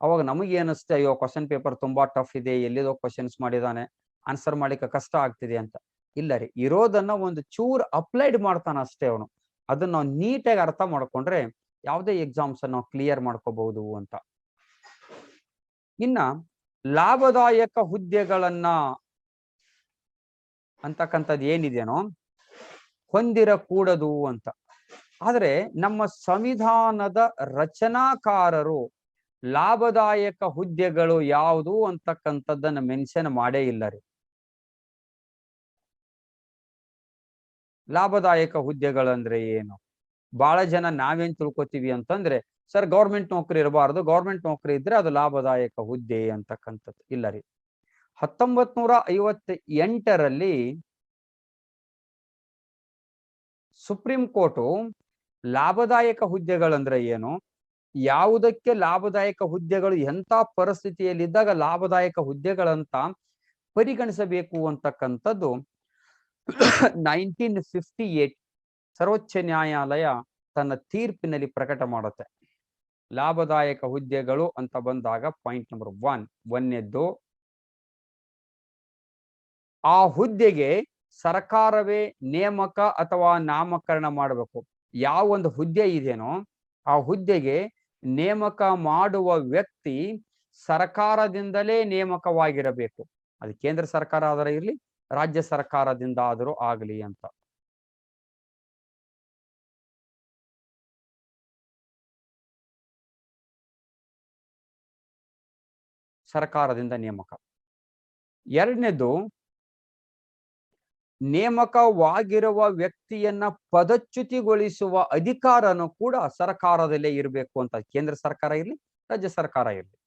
ಅವಾಗ ನಮಗೆ ಏನಿಸುತ್ತೆ, ಅಯ್ಯೋ ಕ್ವಶನ್ ಪೇಪರ್ ತುಂಬಾ ಟಫ್ ಇದೆ, ಎಲ್ಲಿದೋ ಕ್ವಶನ್ಸ್ ಮಾಡಿದಾನೆ, ಆನ್ಸರ್ ಮಾಡ್ಲಿಕ್ಕೆ ಕಷ್ಟ ಆಗ್ತಿದೆ ಅಂತ. ಇಲ್ಲ ರೀ, ಇರೋದನ್ನ ಒಂದು ಚೂರ್ ಅಪ್ಲೈಡ್ ಮಾಡ್ತಾನ ಅಷ್ಟೇ ಅವನು. ಅದನ್ನ ನಾವು ನೀಟಾಗಿ ಅರ್ಥ ಮಾಡ್ಕೊಂಡ್ರೆ ಯಾವುದೇ ಎಕ್ಸಾಮ್ಸ್ ನಾವು ಕ್ಲಿಯರ್ ಮಾಡ್ಕೋಬಹುದು ಅಂತ. ಇನ್ನ ಲಾಭದಾಯಕ ಹುದ್ದೆಗಳನ್ನ ಅಂತಕ್ಕಂಥದ್ದು ಏನಿದೆನೋ ಹೊಂದಿರಕೂಡದು ಅಂತ. ಆದ್ರೆ ನಮ್ಮ ಸಂವಿಧಾನದ ರಚನಾಕಾರರು ಲಾಭದಾಯಕ ಹುದ್ದೆಗಳು ಯಾವುದು ಅಂತಕ್ಕಂಥದ್ದನ್ನ ಮೆನ್ಷನ್ ಮಾಡೇ ಇಲ್ಲ ರೀ. ಲಾಭದಾಯಕ ಹುದ್ದೆಗಳಂದ್ರೆ ಏನು? ಬಹಳ ಜನ ನಾವೇನ್ ತಿಳ್ಕೊತೀವಿ ಅಂತಂದ್ರೆ, ಸರ್ ಗೌರ್ಮೆಂಟ್ ನೌಕರಿ ಇರಬಾರ್ದು, ಗೌರ್ಮೆಂಟ್ ನೌಕರಿ ಇದ್ರೆ ಅದು ಲಾಭದಾಯಕ ಹುದ್ದೆ ಅಂತಕ್ಕಂಥದ್ದು. ಇಲ್ಲ ರೀ. 1958ರಲ್ಲಿ ಸುಪ್ರೀಂ ಕೋರ್ಟು ಲಾಭದಾಯಕ ಹುದ್ದೆಗಳಂದ್ರೆ ಏನು, ಯಾವುದಕ್ಕೆ ಲಾಭದಾಯಕ ಹುದ್ದೆಗಳು ಎಂತ ಪರಿಸ್ಥಿತಿಯಲ್ಲಿದ್ದಾಗ ಲಾಭದಾಯಕ ಹುದ್ದೆಗಳಂತ ಪರಿಗಣಿಸಬೇಕು ಅಂತಕ್ಕಂಥದ್ದು 1958 ಸರ್ವೋಚ್ಚ ನ್ಯಾಯಾಲಯ ತನ್ನ ತೀರ್ಪಿನಲ್ಲಿ ಪ್ರಕಟ ಮಾಡುತ್ತೆ. ಲಾಭದಾಯಕ ಹುದ್ದೆಗಳು ಅಂತ ಬಂದಾಗ ಪಾಯಿಂಟ್ ನಂಬರ್ 1 ಒಂದನೇದ್ದು, ಆ ಹುದ್ದೆಗೆ ಸರ್ಕಾರವೇ ನೇಮಕ ಅಥವಾ ನಾಮಕರಣ ಮಾಡಬೇಕು. ಯಾವ ಒಂದು ಹುದ್ದೆ ಇದೆನೋ ಆ ಹುದ್ದೆಗೆ ನೇಮಕ ಮಾಡುವ ವ್ಯಕ್ತಿ ಸರ್ಕಾರದಿಂದಲೇ ನೇಮಕವಾಗಿರಬೇಕು. ಅದು ಕೇಂದ್ರ ಸರ್ಕಾರ ಆದರೂ ಇರಲಿ, ರಾಜ್ಯ ಸರ್ಕಾರದಿಂದ ಆದರೂ ಆಗಲಿ ಅಂತ. ಸರ್ಕಾರದಿಂದ ನೇಮಕ. ಎರಡನೇದು, ನೇಮಕವಾಗಿರುವ ವ್ಯಕ್ತಿಯನ್ನ ಪದಚ್ಯುತಿಗೊಳಿಸುವ ಅಧಿಕಾರನು ಕೂಡ ಸರ್ಕಾರದಲ್ಲೇ ಇರಬೇಕು ಅಂತ. ಕೇಂದ್ರ ಸರ್ಕಾರ ಇರಲಿ, ರಾಜ್ಯ ಸರ್ಕಾರ ಇರಲಿ.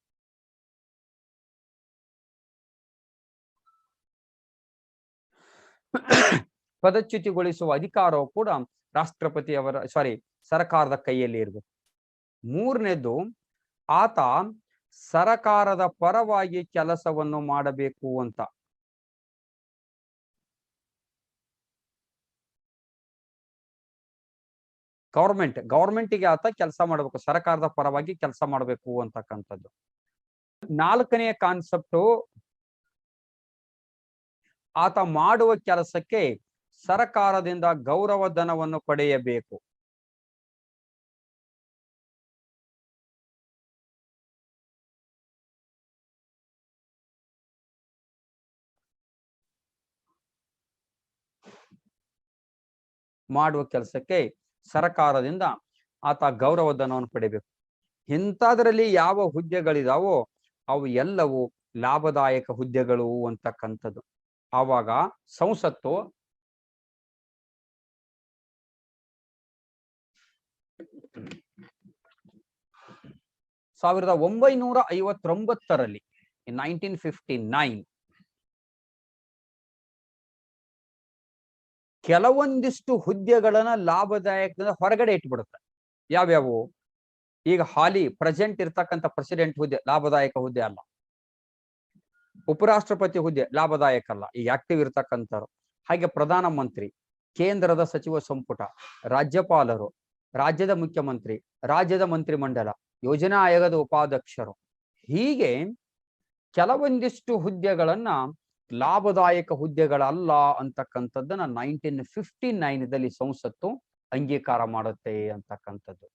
ಪದಚ್ಯುತಿಗೊಳಿಸುವ ಅಧಿಕಾರವು ಕೂಡ ರಾಷ್ಟ್ರಪತಿಯವರ ಸರ್ಕಾರದ ಕೈಯಲ್ಲಿ ಇರಬೇಕು. ಮೂರನೇದು, ಆತ ಸರ್ಕಾರದ ಪರವಾಗಿ ಕೆಲಸವನ್ನು ಮಾಡಬೇಕು ಅಂತ. ಗೌರ್ಮೆಂಟಿಗೆ ಆತ ಕೆಲಸ ಮಾಡಬೇಕು, ಸರ್ಕಾರದ ಪರವಾಗಿ ಕೆಲಸ ಮಾಡಬೇಕು ಅಂತಕ್ಕಂಥದ್ದು. ನಾಲ್ಕನೆಯ ಕಾನ್ಸೆಪ್ಟು, ಆತ ಮಾಡುವ ಕೆಲಸಕ್ಕೆ ಸರ್ಕಾರದಿಂದ ಗೌರವ ಧನವನ್ನು ಪಡೆಯಬೇಕು. ಮಾಡುವ ಕೆಲಸಕ್ಕೆ ಸರ್ಕಾರದಿಂದ ಆತ ಗೌರವ ಧನವನ್ನು ಪಡೆಯಬೇಕು. ಇಂಥದ್ರಲ್ಲಿ ಯಾವ ಹುದ್ದೆಗಳಿದಾವೋ ಅವು ಎಲ್ಲವೂ ಲಾಭದಾಯಕ ಹುದ್ದೆಗಳು ಅಂತಕ್ಕಂಥದ್ದು. ಆವಾಗ ಸಂಸತ್ತು 1959ರಲ್ಲಿ 1959 ಕೆಲವೊಂದಿಷ್ಟು ಹುದ್ದೆಗಳನ್ನ ಲಾಭದಾಯಕದಿಂದ ಹೊರಗಡೆ ಇಟ್ಬಿಡುತ್ತೆ. ಯಾವ್ಯಾವು? ಈಗ ಹಾಲಿ ಪ್ರೆಸೆಂಟ್ ಇರ್ತಕ್ಕಂಥ ಪ್ರೆಸಿಡೆಂಟ್ ಹುದ್ದೆ ಲಾಭದಾಯಕ ಹುದ್ದೆ ಅಲ್ಲ. ಉಪರಾಷ್ಟ್ರಪತಿ ಹುದ್ದೆ ಲಾಭದಾಯಕ ಅಲ್ಲ, ಈಗ ಆಕ್ಟಿವ್ ಇರ್ತಕ್ಕಂಥವ್ರು. ಹಾಗೆ ಪ್ರಧಾನ ಮಂತ್ರಿ, ಕೇಂದ್ರದ ಸಚಿವ ಸಂಪುಟ, ರಾಜ್ಯಪಾಲರು, ರಾಜ್ಯದ ಮುಖ್ಯಮಂತ್ರಿ, ರಾಜ್ಯದ ಮಂತ್ರಿಮಂಡಲ, ಯೋಜನಾ ಆಯೋಗದ ಉಪಾಧ್ಯಕ್ಷರು, ಹೀಗೆ ಕೆಲವೊಂದಿಷ್ಟು ಹುದ್ದೆಗಳನ್ನ ಲಾಭದಾಯಕ ಹುದ್ದೆಗಳಲ್ಲ ಅಂತಕ್ಕಂಥದ್ದನ್ನ 1959ದಲ್ಲಿ ಸಂಸತ್ತು ಅಂಗೀಕಾರ ಮಾಡುತ್ತೆ ಅಂತಕ್ಕಂಥದ್ದು.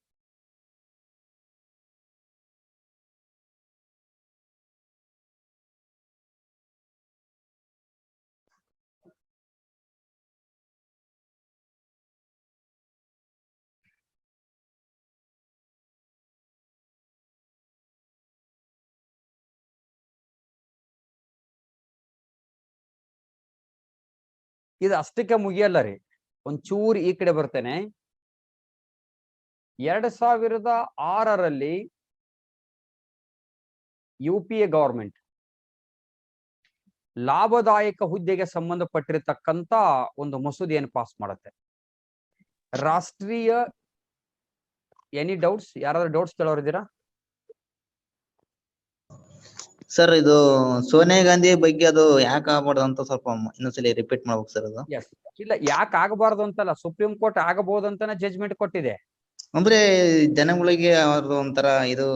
ಇದು ಅಷ್ಟಕ್ಕೆ ಮುಗಿಯಲ್ಲ ರೀ, ಒಂಚೂರು ಈ ಕಡೆ ಬರ್ತೇನೆ. 2006ರಲ್ಲಿ UPA ಗವರ್ಮೆಂಟ್ ಲಾಭದಾಯಕ ಹುದ್ದೆಗೆ ಸಂಬಂಧಪಟ್ಟಿರತಕ್ಕಂತ ಒಂದು ಮಸೂದೆಯನ್ನು ಪಾಸ್ ಮಾಡುತ್ತೆ. ರಾಷ್ಟ್ರೀಯ ಎನಿ ಡೌಟ್ಸ್? ಯಾರಾದ್ರೂ ಡೌಟ್ಸ್ ಕೇಳೋರಿದ್ದೀರಾ? ಸರ್, ಇದು ಸೋನಿಯಾ ಗಾಂಧಿ ಬಗ್ಗೆ ಅದು ಯಾಕೆ ಆಗಬಾರ್ದು ಅಂತ ಸ್ವಲ್ಪ ಇನ್ನೊಂದ್ಸಲಿ ರಿಪೀಟ್ ಮಾಡ್ಬೇಕು ಸರ್. ಅದು ಇಲ್ಲ, ಯಾಕೆ ಆಗಬಾರ್ದು ಅಂತಲ್ಲ, ಸುಪ್ರೀಂ ಕೋರ್ಟ್ ಆಗಬಹುದು ಅಂತಾನೆ ಜಡ್ಜ್ಮೆಂಟ್ ಕೊಟ್ಟಿದೆ. ಅಂದ್ರೆ ಜನಗಳಿಗೆ ಅವ್ರದ್ದು ಒಂಥರ ಇದು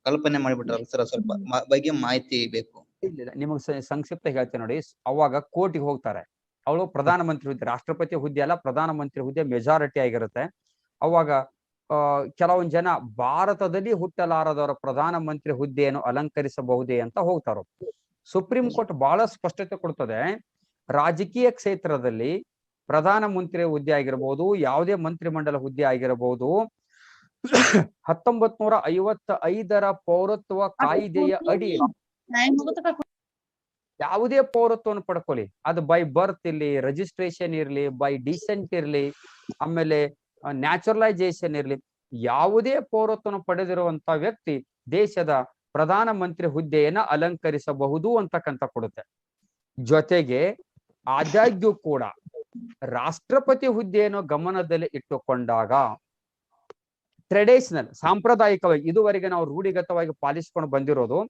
ಕಲ್ಪನೆ ಮಾಡಿಬಿಟ್ರಲ್ಲ ಸರ್, ಸ್ವಲ್ಪ ಬಗ್ಗೆ ಮಾಹಿತಿ ಬೇಕು. ಇಲ್ಲ, ನಿಮಗೆ ಸಂಕ್ಷಿಪ್ತ ಹೇಳ್ತೇನೆ ನೋಡಿ. ಅವಾಗ ಕೋರ್ಟಿಗೆ ಹೋಗ್ತಾರೆ. ಅವಳು ಪ್ರಧಾನಮಂತ್ರಿ ಹುದ್ದೆ, ರಾಷ್ಟ್ರಪತಿ ಹುದ್ದೆ ಅಲ್ಲ, ಪ್ರಧಾನಮಂತ್ರಿ ಹುದ್ದೆ ಮೆಜಾರಿಟಿ ಆಗಿರುತ್ತೆ. ಅವಾಗ ಕೆಲವೊಂದ್ ಜನ ಭಾರತದಲ್ಲಿ ಹುಟ್ಟಲಾರದವರ ಪ್ರಧಾನಮಂತ್ರಿ ಹುದ್ದೆಯನ್ನು ಅಲಂಕರಿಸಬಹುದೇ ಅಂತ ಹೋಗ್ತಾರೋ. ಸುಪ್ರೀಂ ಕೋರ್ಟ್ ಬಹಳ ಸ್ಪಷ್ಟತೆ ಕೊಡ್ತದೆ, ರಾಜಕೀಯ ಕ್ಷೇತ್ರದಲ್ಲಿ ಪ್ರಧಾನಮಂತ್ರಿ ಹುದ್ದೆ ಆಗಿರಬಹುದು, ಯಾವುದೇ ಮಂತ್ರಿಮಂಡಲ ಹುದ್ದೆ ಆಗಿರಬಹುದು, 1955 ಪೌರತ್ವ ಕಾಯ್ದೆಯ ಅಡಿ ಯಾವುದೇ ಪೌರತ್ವವನ್ನು ಪಡ್ಕೊಳ್ಳಿ, ಅದು ಬೈ ಬರ್ತ್ ಇರ್ಲಿ, ರಿಜಿಸ್ಟ್ರೇಷನ್ ಇರ್ಲಿ, ಬೈ ಡಿಸೆಂಟ್ ಇರ್ಲಿ, ಆಮೇಲೆ ನ್ಯಾಚುರಲೈಸೇಷನ್ ಇರ್ಲಿ, ಯಾವುದೇ ಪೌರತ್ವವನ್ನು ಪಡೆದಿರುವಂತ ವ್ಯಕ್ತಿ ದೇಶದ ಪ್ರಧಾನಮಂತ್ರಿ ಹುದ್ದೆಯನ್ನ ಅಲಂಕರಿಸಬಹುದು ಅಂತಕ್ಕಂತ ಕೊಡುತ್ತೆ. ಜೊತೆಗೆ ಆದಾಗ್ಯೂ ಕೂಡ ರಾಷ್ಟ್ರಪತಿ ಹುದ್ದೆಯನ್ನು ಗಮನದಲ್ಲಿ ಇಟ್ಟುಕೊಂಡಾಗ ಟ್ರೆಡಿಷನಲ್, ಸಾಂಪ್ರದಾಯಿಕವಾಗಿ ಇದುವರೆಗೆ ನಾವು ರೂಢಿಗತವಾಗಿ ಪಾಲಿಸಿಕೊಂಡು ಬಂದಿರೋದು,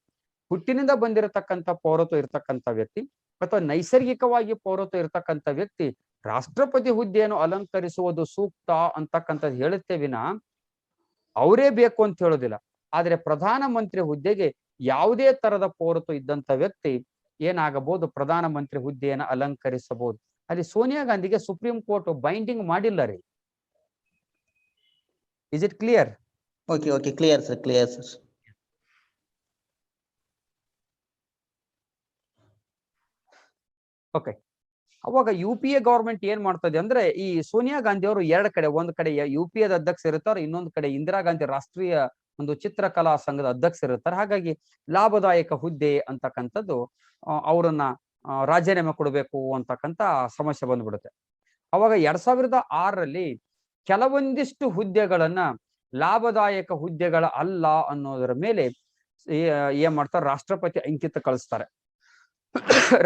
ಹುಟ್ಟಿನಿಂದ ಬಂದಿರತಕ್ಕಂಥ ಪೌರತ್ವ ಇರ್ತಕ್ಕಂಥ ವ್ಯಕ್ತಿ ಅಥವಾ ನೈಸರ್ಗಿಕವಾಗಿ ಪೌರತ್ವ ಇರ್ತಕ್ಕಂಥ ವ್ಯಕ್ತಿ ರಾಷ್ಟ್ರಪತಿ ಹುದ್ದೆಯನ್ನು ಅಲಂಕರಿಸುವುದು ಸೂಕ್ತ ಅಂತಕ್ಕಂಥದ್ದು ಹೇಳುತ್ತೆ ವಿನ ಅವರೇ ಬೇಕು ಅಂತ ಹೇಳೋದಿಲ್ಲ. ಆದ್ರೆ ಪ್ರಧಾನಮಂತ್ರಿ ಹುದ್ದೆಗೆ ಯಾವುದೇ ತರದ ಪೌರತ್ವ ಇದ್ದಂತ ವ್ಯಕ್ತಿ ಏನಾಗಬಹುದು, ಪ್ರಧಾನಮಂತ್ರಿ ಹುದ್ದೆಯನ್ನು ಅಲಂಕರಿಸಬಹುದು. ಅಲ್ಲಿ ಸೋನಿಯಾ ಗಾಂಧಿಗೆ ಸುಪ್ರೀಂ ಕೋರ್ಟ್ ಬೈಂಡಿಂಗ್ ಮಾಡಿಲ್ಲ ರೀ. Is it clear? Okay clear sir. Okay, ಅವಾಗ ಯು ಪಿ ಎ ಗವರ್ಮೆಂಟ್ ಏನ್ ಮಾಡ್ತದೆ ಅಂದ್ರೆ, ಈ ಸೋನಿಯಾ ಗಾಂಧಿ ಅವರು ಎರಡು ಕಡೆ, ಒಂದ್ ಕಡೆ ಯು ಪಿ ಎದ ಅಧ್ಯಕ್ಷ ಇರ್ತಾರೆ, ಇನ್ನೊಂದು ಕಡೆ ಇಂದಿರಾ ಗಾಂಧಿ ರಾಷ್ಟ್ರೀಯ ಒಂದು ಚಿತ್ರಕಲಾ ಸಂಘದ ಅಧ್ಯಕ್ಷ ಇರ್ತಾರೆ. ಹಾಗಾಗಿ ಲಾಭದಾಯಕ ಹುದ್ದೆ ಅಂತಕ್ಕಂಥದ್ದು ಅವರನ್ನ ರಾಜೀನಾಮೆ ಕೊಡಬೇಕು ಅಂತಕ್ಕಂಥ ಸಮಸ್ಯೆ ಬಂದ್ಬಿಡುತ್ತೆ. ಅವಾಗ 2006ರಲ್ಲಿ ಕೆಲವೊಂದಿಷ್ಟು ಹುದ್ದೆಗಳನ್ನ ಲಾಭದಾಯಕ ಹುದ್ದೆಗಳ ಅಲ್ಲ ಅನ್ನೋದರ ಮೇಲೆ ಏನ್ ಮಾಡ್ತಾರೆ, ರಾಷ್ಟ್ರಪತಿ ಅಂಕಿತ ಕಳಿಸ್ತಾರೆ.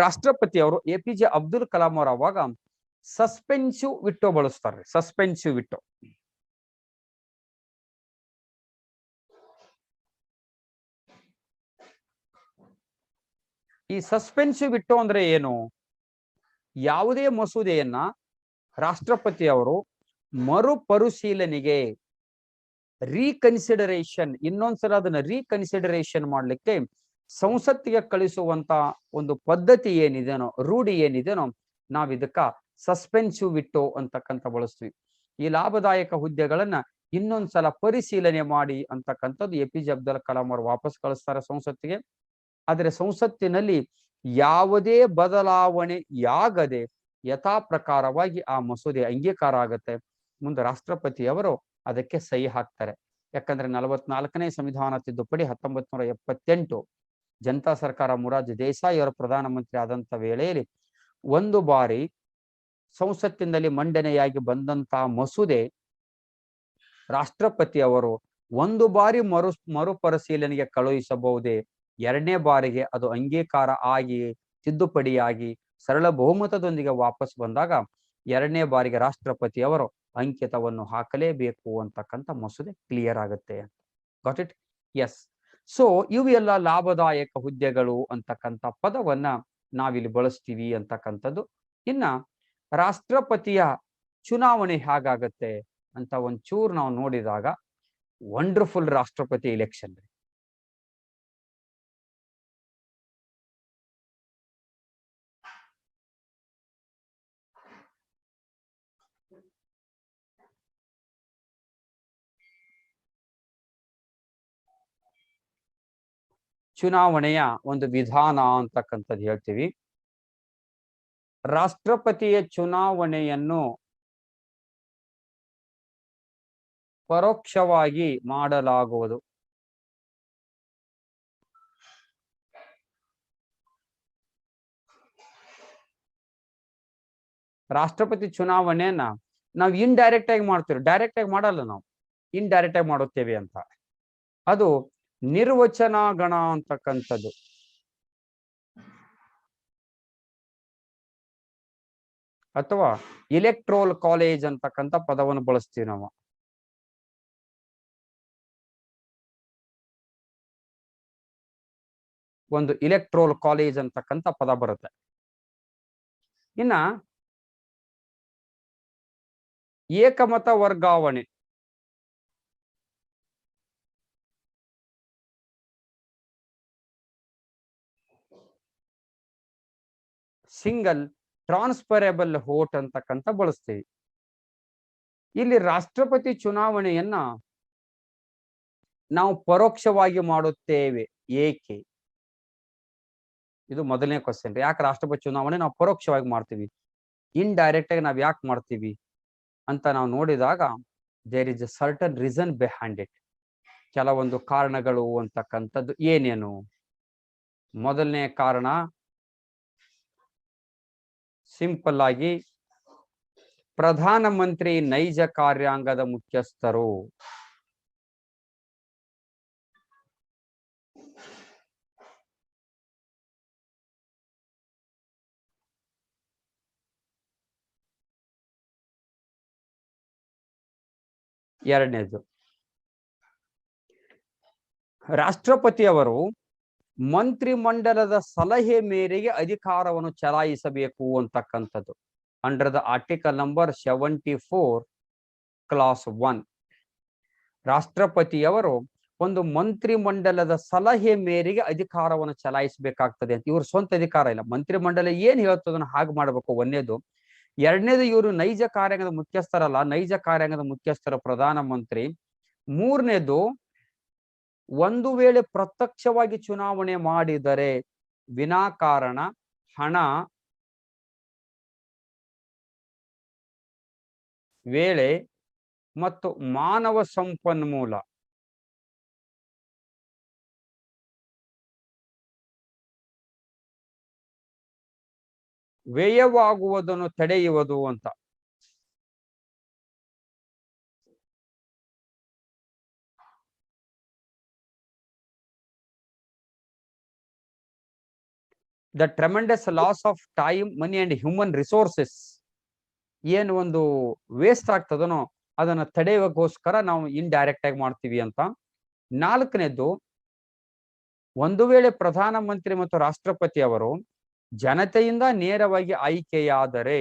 ರಾಷ್ಟ್ರಪತಿ ಅವರು APJ ಅಬ್ದುಲ್ ಕಲಾಂ ಅವರು ಅವಾಗ ಸಸ್ಪೆನ್ಸಿವ್ ವಿಟೋ ಬಳಸ್ತಾರೆ. ಸಸ್ಪೆನ್ಸಿವ್ ವಿಟೋ ಈ ಸಸ್ಪೆನ್ಸಿವ್ ವಿಟೋ ಅಂದ್ರೆ ಏನು? ಯಾವುದೇ ಮಸೂದೆಯನ್ನ ರಾಷ್ಟ್ರಪತಿ ಅವರು ಮರುಪರಿಶೀಲನೆಗೆ, ರೀಕನ್ಸಿಡರೇಷನ್, ಇನ್ನೊಂದ್ಸಲ ಅದನ್ನ ರೀಕನ್ಸಿಡರೇಷನ್ ಮಾಡ್ಲಿಕ್ಕೆ ಸಂಸತ್ತಿಗೆ ಕಳಿಸುವಂತ ಒಂದು ಪದ್ಧತಿ ಏನಿದೆನೋ, ರೂಢಿ ಏನಿದೆನೋ, ನಾವ್ ಇದಕ್ಕ ಸಸ್ಪೆನ್ಸಿವ್ ವಿಟೋ ಅಂತಕ್ಕಂಥ ಬಳಸ್ತೀವಿ. ಈ ಲಾಭದಾಯಕ ಹುದ್ದೆಗಳನ್ನ ಇನ್ನೊಂದ್ಸಲ ಪರಿಶೀಲನೆ ಮಾಡಿ ಅಂತಕ್ಕಂಥದ್ದು APJ ಅಬ್ದುಲ್ ಕಲಾಂ ಅವರು ವಾಪಸ್ ಕಳಿಸ್ತಾರೆ ಸಂಸತ್ತಿಗೆ. ಆದ್ರೆ ಸಂಸತ್ತಿನಲ್ಲಿ ಯಾವುದೇ ಬದಲಾವಣೆಯಾಗದೆ ಯಥಾ ಪ್ರಕಾರವಾಗಿ ಆ ಮಸೂದೆ ಅಂಗೀಕಾರ ಆಗತ್ತೆ. ಮುಂದೆ ರಾಷ್ಟ್ರಪತಿಯವರು ಅದಕ್ಕೆ ಸಹಿ ಹಾಕ್ತಾರೆ. ಯಾಕಂದ್ರೆ 44ನೇ ಸಂವಿಧಾನ ತಿದ್ದುಪಡಿ 1978 ಜನತಾ ಸರ್ಕಾರ ಮೊರಾರ್ಜಿ ದೇಸಾಯಿ ಅವರು ಪ್ರಧಾನಮಂತ್ರಿ ಆದಂತ ವೇಳೆಯಲ್ಲಿ ಒಂದು ಬಾರಿ ಸಂಸತ್ತಿನಲ್ಲಿ ಮಂಡನೆಯಾಗಿ ಬಂದಂತ ಮಸೂದೆ ರಾಷ್ಟ್ರಪತಿ ಅವರು ಒಂದು ಬಾರಿ ಮರುಪರಿಶೀಲನೆಗೆ ಕಳುಹಿಸಬಹುದೇ, ಎರಡನೇ ಬಾರಿಗೆ ಅದು ಅಂಗೀಕಾರ ಆಗಿ ತಿದ್ದುಪಡಿಯಾಗಿ ಸರಳ ಬಹುಮತದೊಂದಿಗೆ ವಾಪಸ್ ಬಂದಾಗ ಎರಡನೇ ಬಾರಿಗೆ ರಾಷ್ಟ್ರಪತಿ ಅವರು ಅಂಕಿತವನ್ನು ಹಾಕಲೇಬೇಕು ಅಂತಕ್ಕಂಥ ಮಸೂದೆ ಕ್ಲಿಯರ್ ಆಗುತ್ತೆ. Got it? ಎಸ್. ಸೊ ಇವೆಲ್ಲ ಲಾಭದಾಯಕ ಹುದ್ದೆಗಳು ಅಂತಕ್ಕಂಥ ಪದವನ್ನ ನಾವಿಲ್ಲಿ ಬಳಸ್ತೀವಿ ಅಂತಕ್ಕಂಥದ್ದು. ಇನ್ನ ರಾಷ್ಟ್ರಪತಿಯ ಚುನಾವಣೆ ಹೇಗಾಗತ್ತೆ ಅಂತ ಒಂಚೂರು ನಾವು ನೋಡಿದಾಗ, ವಂಡರ್ಫುಲ್ ರಾಷ್ಟ್ರಪತಿ ಎಲೆಕ್ಷನ್. ಚುನಾವಣೆಯ ಒಂದು ವಿಧಾನ ಅಂತಕ್ಕಂಥದ್ದು ಹೇಳ್ತೀವಿ. ರಾಷ್ಟ್ರಪತಿಯ ಚುನಾವಣೆಯನ್ನು ಪರೋಕ್ಷವಾಗಿ ಮಾಡಲಾಗುವುದು. ರಾಷ್ಟ್ರಪತಿ ಚುನಾವಣೆಯನ್ನ ನಾವು ಇಂಡೈರೆಕ್ಟ್ ಆಗಿ ಮಾಡ್ತೀವಿ, ಡೈರೆಕ್ಟ್ ಆಗಿ ಮಾಡಲ್ಲ, ನಾವು ಇಂಡೈರೆಕ್ಟ್ ಆಗಿ ಮಾಡುತ್ತೇವೆ ಅಂತ. ಅದು ನಿರ್ವಚನ ಗಣ ಅಂತಕ್ಕಂಥದ್ದು. ಅಥವಾ ಇಲೆಕ್ಟ್ರೋಲ್ ಕಾಲೇಜ್ ಅಂತಕ್ಕಂಥ ಪದವನ್ನು ಬಳಸ್ತೀವಿ ನಾವು. ಒಂದು ಇಲೆಕ್ಟ್ರೋಲ್ ಕಾಲೇಜ್ ಅಂತಕ್ಕಂಥ ಪದ ಬರುತ್ತೆ. ಇನ್ನ ಏಕಮತ ವರ್ಗಾವಣೆ, ಸಿಂಗಲ್ ಟ್ರಾನ್ಸ್ಫರಬಲ್ ವೋಟ್ ಅಂತಕ್ಕಂಥ ಬಳಸ್ತೀವಿ. ಇಲ್ಲಿ ರಾಷ್ಟ್ರಪತಿ ಚುನಾವಣೆಯನ್ನ ನಾವು ಪರೋಕ್ಷವಾಗಿ ಮಾಡುತ್ತೇವೆ ಏಕೆ? ಇದು ಮೊದಲನೇ ಕ್ವಶನ್. ಯಾಕೆ ರಾಷ್ಟ್ರಪತಿ ಚುನಾವಣೆ ನಾವು ಪರೋಕ್ಷವಾಗಿ ಮಾಡ್ತೀವಿ, ಇಂಡೈರೆಕ್ಟ್ ಆಗಿ ನಾವ್ ಯಾಕೆ ಮಾಡ್ತೀವಿ ಅಂತ ನಾವು ನೋಡಿದಾಗ there is a certain reason behind it. ಕೆಲವೊಂದು ಕಾರಣಗಳು ಅಂತಕ್ಕಂಥದ್ದು ಏನೇನು? ಮೊದಲನೇ ಕಾರಣ ಸಿಂಪಲ್ ಆಗಿ ಪ್ರಧಾನಮಂತ್ರಿ ನೈಜ ಕಾರ್ಯಾಂಗದ ಮುಖ್ಯಸ್ಥರು. ಎರಡನೇದು, ರಾಷ್ಟ್ರಪತಿಯವರು ಮಂತ್ರಿಮಂಡಲದ ಸಲಹೆ ಮೇರೆಗೆ ಅಧಿಕಾರವನ್ನು ಚಲಾಯಿಸಬೇಕು ಅಂತಕ್ಕಂಥದ್ದು under the article number 74 class 1. ರಾಷ್ಟ್ರಪತಿಯವರು ಒಂದು ಮಂತ್ರಿಮಂಡಲದ ಸಲಹೆ ಮೇರೆಗೆ ಅಧಿಕಾರವನ್ನು ಚಲಾಯಿಸಬೇಕಾಗ್ತದೆ ಅಂತ. ಇವ್ರ ಸ್ವಂತ ಅಧಿಕಾರ ಇಲ್ಲ, ಮಂತ್ರಿಮಂಡಲ ಏನ್ ಹೇಳ್ತದನ್ನ ಹಾಗೆ ಮಾಡ್ಬೇಕು, ಒಂದನೇದು. ಎರಡನೇದು, ಇವರು ನೈಜ ಕಾರ್ಯಾಂಗದ ಮುಖ್ಯಸ್ಥರಲ್ಲ, ನೈಜ ಕಾರ್ಯಾಂಗದ ಮುಖ್ಯಸ್ಥರ ಪ್ರಧಾನಮಂತ್ರಿ. ಮೂರನೇದು, ಒಂದು ವೇಳೆ ಪ್ರತ್ಯಕ್ಷವಾಗಿ ಚುನಾವಣೆ ಮಾಡಿದರೆ ವಿನಾಕಾರಣ ಹಣ, ವೇಳೆ ಮತ್ತು ಮಾನವ ಸಂಪನ್ಮೂಲ ವ್ಯಯವಾಗುವುದನ್ನು ತಡೆಯುವುದು ಅಂತ. The tremendous loss of time, money and human resources ಏನು ಒಂದು ವೇಸ್ಟ್ ಆಗ್ತದನೋ ಅದನ್ನ ತಡೆಯೋಕ್ಕೋಸ್ಕರ ನಾವು ಇಂಡೈರೆಕ್ಟ್ ಆಗಿ ಮಾಡ್ತೀವಿ ಅಂತ. ನಾಲ್ಕನೇದು, ಒಂದು ವೇಳೆ ಪ್ರಧಾನಮಂತ್ರಿ ಮತ್ತು ರಾಷ್ಟ್ರಪತಿ ಅವರು ಜನತೆಯಿಂದ ನೇರವಾಗಿ ಆಯ್ಕೆಯಾದರೆ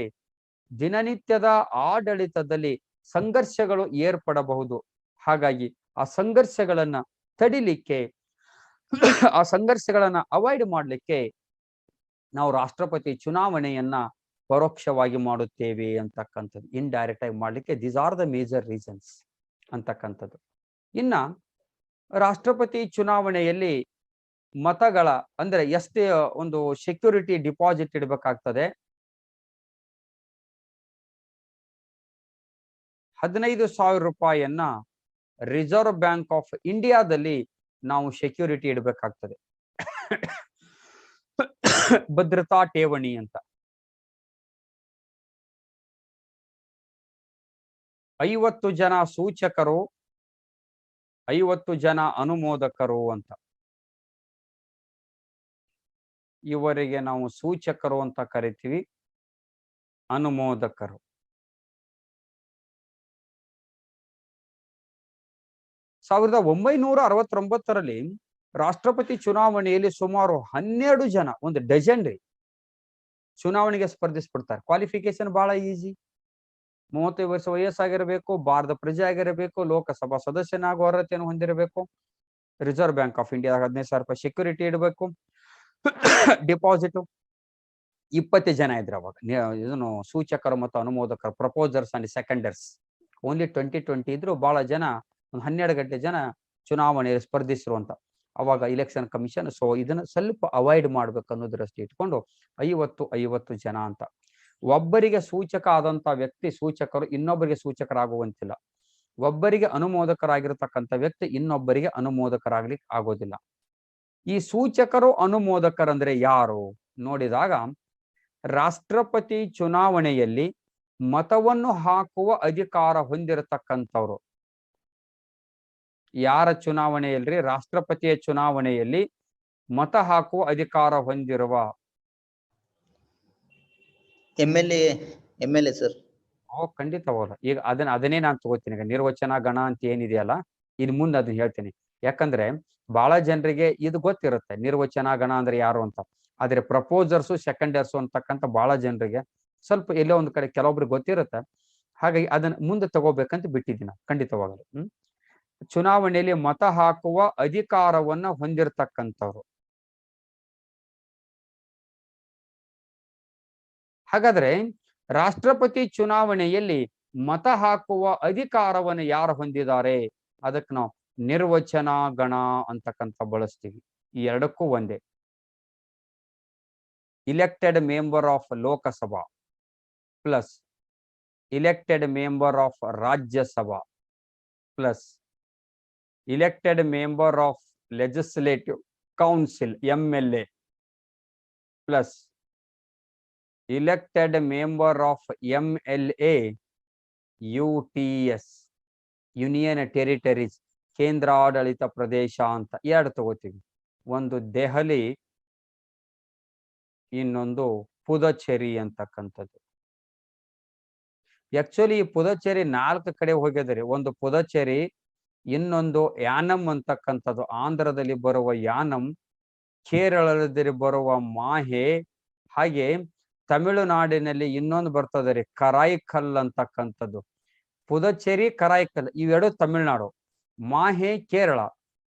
ದಿನನಿತ್ಯದ ಆಡಳಿತದಲ್ಲಿ ಸಂಘರ್ಷಗಳು ಏರ್ಪಡಬಹುದು. ಹಾಗಾಗಿ ಆ ಸಂಘರ್ಷಗಳನ್ನ ತಡಿಲಿಕ್ಕೆ, ಆ ಸಂಘರ್ಷಗಳನ್ನ ಅವಾಯ್ಡ್ ಮಾಡ್ಲಿಕ್ಕೆ ನಾವು ರಾಷ್ಟ್ರಪತಿ ಚುನಾವಣೆಯನ್ನ ಪರೋಕ್ಷವಾಗಿ ಮಾಡುತ್ತೇವೆ ಅಂತಕ್ಕಂಥದ್ದು, ಇಂಡೈರೆಕ್ಟ್ ಆಗಿ ಮಾಡ್ಲಿಕ್ಕೆ. These are the major reasons ಅಂತಕ್ಕಂಥದ್ದು. ಇನ್ನ ರಾಷ್ಟ್ರಪತಿ ಚುನಾವಣೆಯಲ್ಲಿ ಮತಗಳ ಅಂದ್ರೆ ಎಷ್ಟೇ ಒಂದು ಸೆಕ್ಯೂರಿಟಿ ಡಿಪಾಸಿಟ್ ಇಡಬೇಕಾಗ್ತದೆ, 15,000 ರೂಪಾಯಿಯನ್ನ ರಿಸರ್ವ್ ಬ್ಯಾಂಕ್ ಆಫ್ ಇಂಡಿಯಾದಲ್ಲಿ ನಾವು ಸೆಕ್ಯೂರಿಟಿ ಇಡಬೇಕಾಗ್ತದೆ, ಭದ್ರತಾ ಠೇವಣಿ ಅಂತ. 50 ಜನ ಸೂಚಕರು, 50 ಜನ ಅನುಮೋದಕರು ಅಂತ. ಇವರಿಗೆ ನಾವು ಸೂಚಕರು ಅಂತ ಕರಿತೀವಿ, ಅನುಮೋದಕರು. 1969ರಲ್ಲಿ ರಾಷ್ಟ್ರಪತಿ ಚುನಾವಣೆಯಲ್ಲಿ ಸುಮಾರು 12 ಜನ, ಒಂದು ಡಜನ್ ರೀ, ಚುನಾವಣೆಗೆ ಸ್ಪರ್ಧಿಸ್ಬಿಡ್ತಾರೆ. ಕ್ವಾಲಿಫಿಕೇಶನ್ ಬಹಳ ಈಸಿ. 35 ವರ್ಷ ವಯಸ್ಸಾಗಿರಬೇಕು, ಭಾರತ ಪ್ರಜೆ ಆಗಿರಬೇಕು, ಲೋಕಸಭಾ ಸದಸ್ಯನಾಗುವ ಅರ್ಹತೆಯನ್ನು ಹೊಂದಿರಬೇಕು, ರಿಸರ್ವ್ ಬ್ಯಾಂಕ್ ಆಫ್ ಇಂಡಿಯಾ 15,000 ರೂಪಾಯಿ ಸೆಕ್ಯೂರಿಟಿ ಇಡಬೇಕು, ಡಿಪಾಸಿಟ್. 20 ಜನ ಇದ್ರು ಅವಾಗ ಇದನ್ನು ಸೂಚಕರು ಮತ್ತು ಅನುಮೋದಕರು, ಪ್ರಪೋಸರ್ಸ್ ಅಂಡ್ ಸೆಕೆಂಡರ್ಸ್. ಓನ್ಲಿ 20 ಇದ್ರು. ಬಹಳ ಜನ, ಒಂದು 12 ಗಂಟೆ ಜನ ಚುನಾವಣೆಯಲ್ಲಿ ಸ್ಪರ್ಧಿಸಿರು ಅಂತ ಅವಾಗ ಇಲೆಕ್ಷನ್ ಕಮಿಷನ್. ಸೊ ಇದನ್ನ ಸ್ವಲ್ಪ ಅವಾಯ್ಡ್ ಮಾಡ್ಬೇಕು ಅನ್ನೋದ್ರಷ್ಟು ಇಟ್ಕೊಂಡು 50 ಜನ ಅಂತ. ಒಬ್ಬರಿಗೆ ಸೂಚಕ ಆದಂತ ವ್ಯಕ್ತಿ ಸೂಚಕರು ಇನ್ನೊಬ್ಬರಿಗೆ ಸೂಚಕರಾಗುವಂತಿಲ್ಲ. ಒಬ್ಬರಿಗೆ ಅನುಮೋದಕರಾಗಿರ್ತಕ್ಕಂಥ ವ್ಯಕ್ತಿ ಇನ್ನೊಬ್ಬರಿಗೆ ಅನುಮೋದಕರಾಗ್ಲಿಕ್ಕೆ ಆಗೋದಿಲ್ಲ. ಈ ಸೂಚಕರು ಅನುಮೋದಕರಂದ್ರೆ ಯಾರು ನೋಡಿದಾಗ, ರಾಷ್ಟ್ರಪತಿ ಚುನಾವಣೆಯಲ್ಲಿ ಮತವನ್ನು ಹಾಕುವ ಅಧಿಕಾರ ಹೊಂದಿರತಕ್ಕಂಥವ್ರು. ಯಾರ ಚುನಾವಣೆಯಲ್ರಿ? ರಾಷ್ಟ್ರಪತಿಯ ಚುನಾವಣೆಯಲ್ಲಿ ಮತ ಹಾಕುವ ಅಧಿಕಾರ ಹೊಂದಿರುವ ಎಂ.ಎಲ್.ಎ ಸರ್. ಖಂಡಿತವಾದ. ಈಗ ಅದನ್ನೇ ನಾನು ತಗೋತೀನಿ. ಈಗ ನಿರ್ವಚನ ಗಣ ಅಂತ ಏನಿದೆಯಲ್ಲ, ಇನ್ ಮುಂದೆ ಅದನ್ನ ಹೇಳ್ತೀನಿ. ಯಾಕಂದ್ರೆ ಬಹಳ ಜನರಿಗೆ ಇದು ಗೊತ್ತಿರುತ್ತೆ, ನಿರ್ವಚನ ಗಣ ಅಂದ್ರೆ ಯಾರು ಅಂತ. ಆದ್ರೆ ಪ್ರಪೋಸರ್ಸು ಸೆಕೆಂಡರ್ಸು ಅಂತಕ್ಕಂಥ ಬಹಳ ಜನರಿಗೆ ಸ್ವಲ್ಪ ಎಲ್ಲೋ ಒಂದು ಕಡೆ ಕೆಲವೊಬ್ರಿಗೆ ಗೊತ್ತಿರುತ್ತೆ. ಹಾಗಾಗಿ ಅದನ್ನ ಮುಂದೆ ತಗೋಬೇಕಂತ ಬಿಟ್ಟಿದ್ದೀನಿ ಖಂಡಿತವಾಗಲು. ಚುನಾವಣೆಯಲ್ಲಿ ಮತ ಹಾಕುವ ಅಧಿಕಾರವನ್ನ ಹೊಂದಿರತಕ್ಕಂಥವ್ರು. ಹಾಗಾದ್ರೆ ರಾಷ್ಟ್ರಪತಿ ಚುನಾವಣೆಯಲ್ಲಿ ಮತ ಹಾಕುವ ಅಧಿಕಾರವನ್ನು ಯಾರು ಹೊಂದಿದ್ದಾರೆ? ಅದಕ್ಕೆ ನಾವು ನಿರ್ವಚನ ಗಣ ಅಂತಕ್ಕಂಥ ಬಳಸ್ತೀವಿ. ಈ ಎರಡಕ್ಕೂ ಒಂದೇ. Elected member of Lok Sabha plus elected member of Rajya Sabha plus elected member of legislative council MLA plus elected member of MLA UTS union territories ಕೇಂದ್ರಾಡಳಿತ ಪ್ರದೇಶ ಅಂತ ಎರಡು ತಗೋತೀವಿ. ಒಂದು ದೆಹಲಿ, ಇನ್ನೊಂದು ಪುದಚೇರಿ ಅಂತಕ್ಕಂಥದ್ದು. ಆಕ್ಚುಲಿ ಈ ಪುದಚೇರಿ 4 ಕಡೆ ಹೋಗಿದ್ದಾರೆ. ಒಂದು ಪುದಚೇರಿ, ಇನ್ನೊಂದು ಯಾನಂ ಅಂತಕ್ಕಂಥದ್ದು ಆಂಧ್ರದಲ್ಲಿ ಬರುವ ಯಾನಂ, ಕೇರಳದಲ್ಲಿ ಬರುವ ಮಾಹೆ, ಹಾಗೆ ತಮಿಳುನಾಡಿನಲ್ಲಿ ಇನ್ನೊಂದು ಬರ್ತದೆ ರೀ ಕರಾಯಿಕಲ್ ಅಂತಕ್ಕಂಥದ್ದು. ಪುದಚೇರಿ, ಕರಾಯಿಕಲ್ ಇವೆರಡು ತಮಿಳುನಾಡು, ಮಾಹೆ ಕೇರಳ,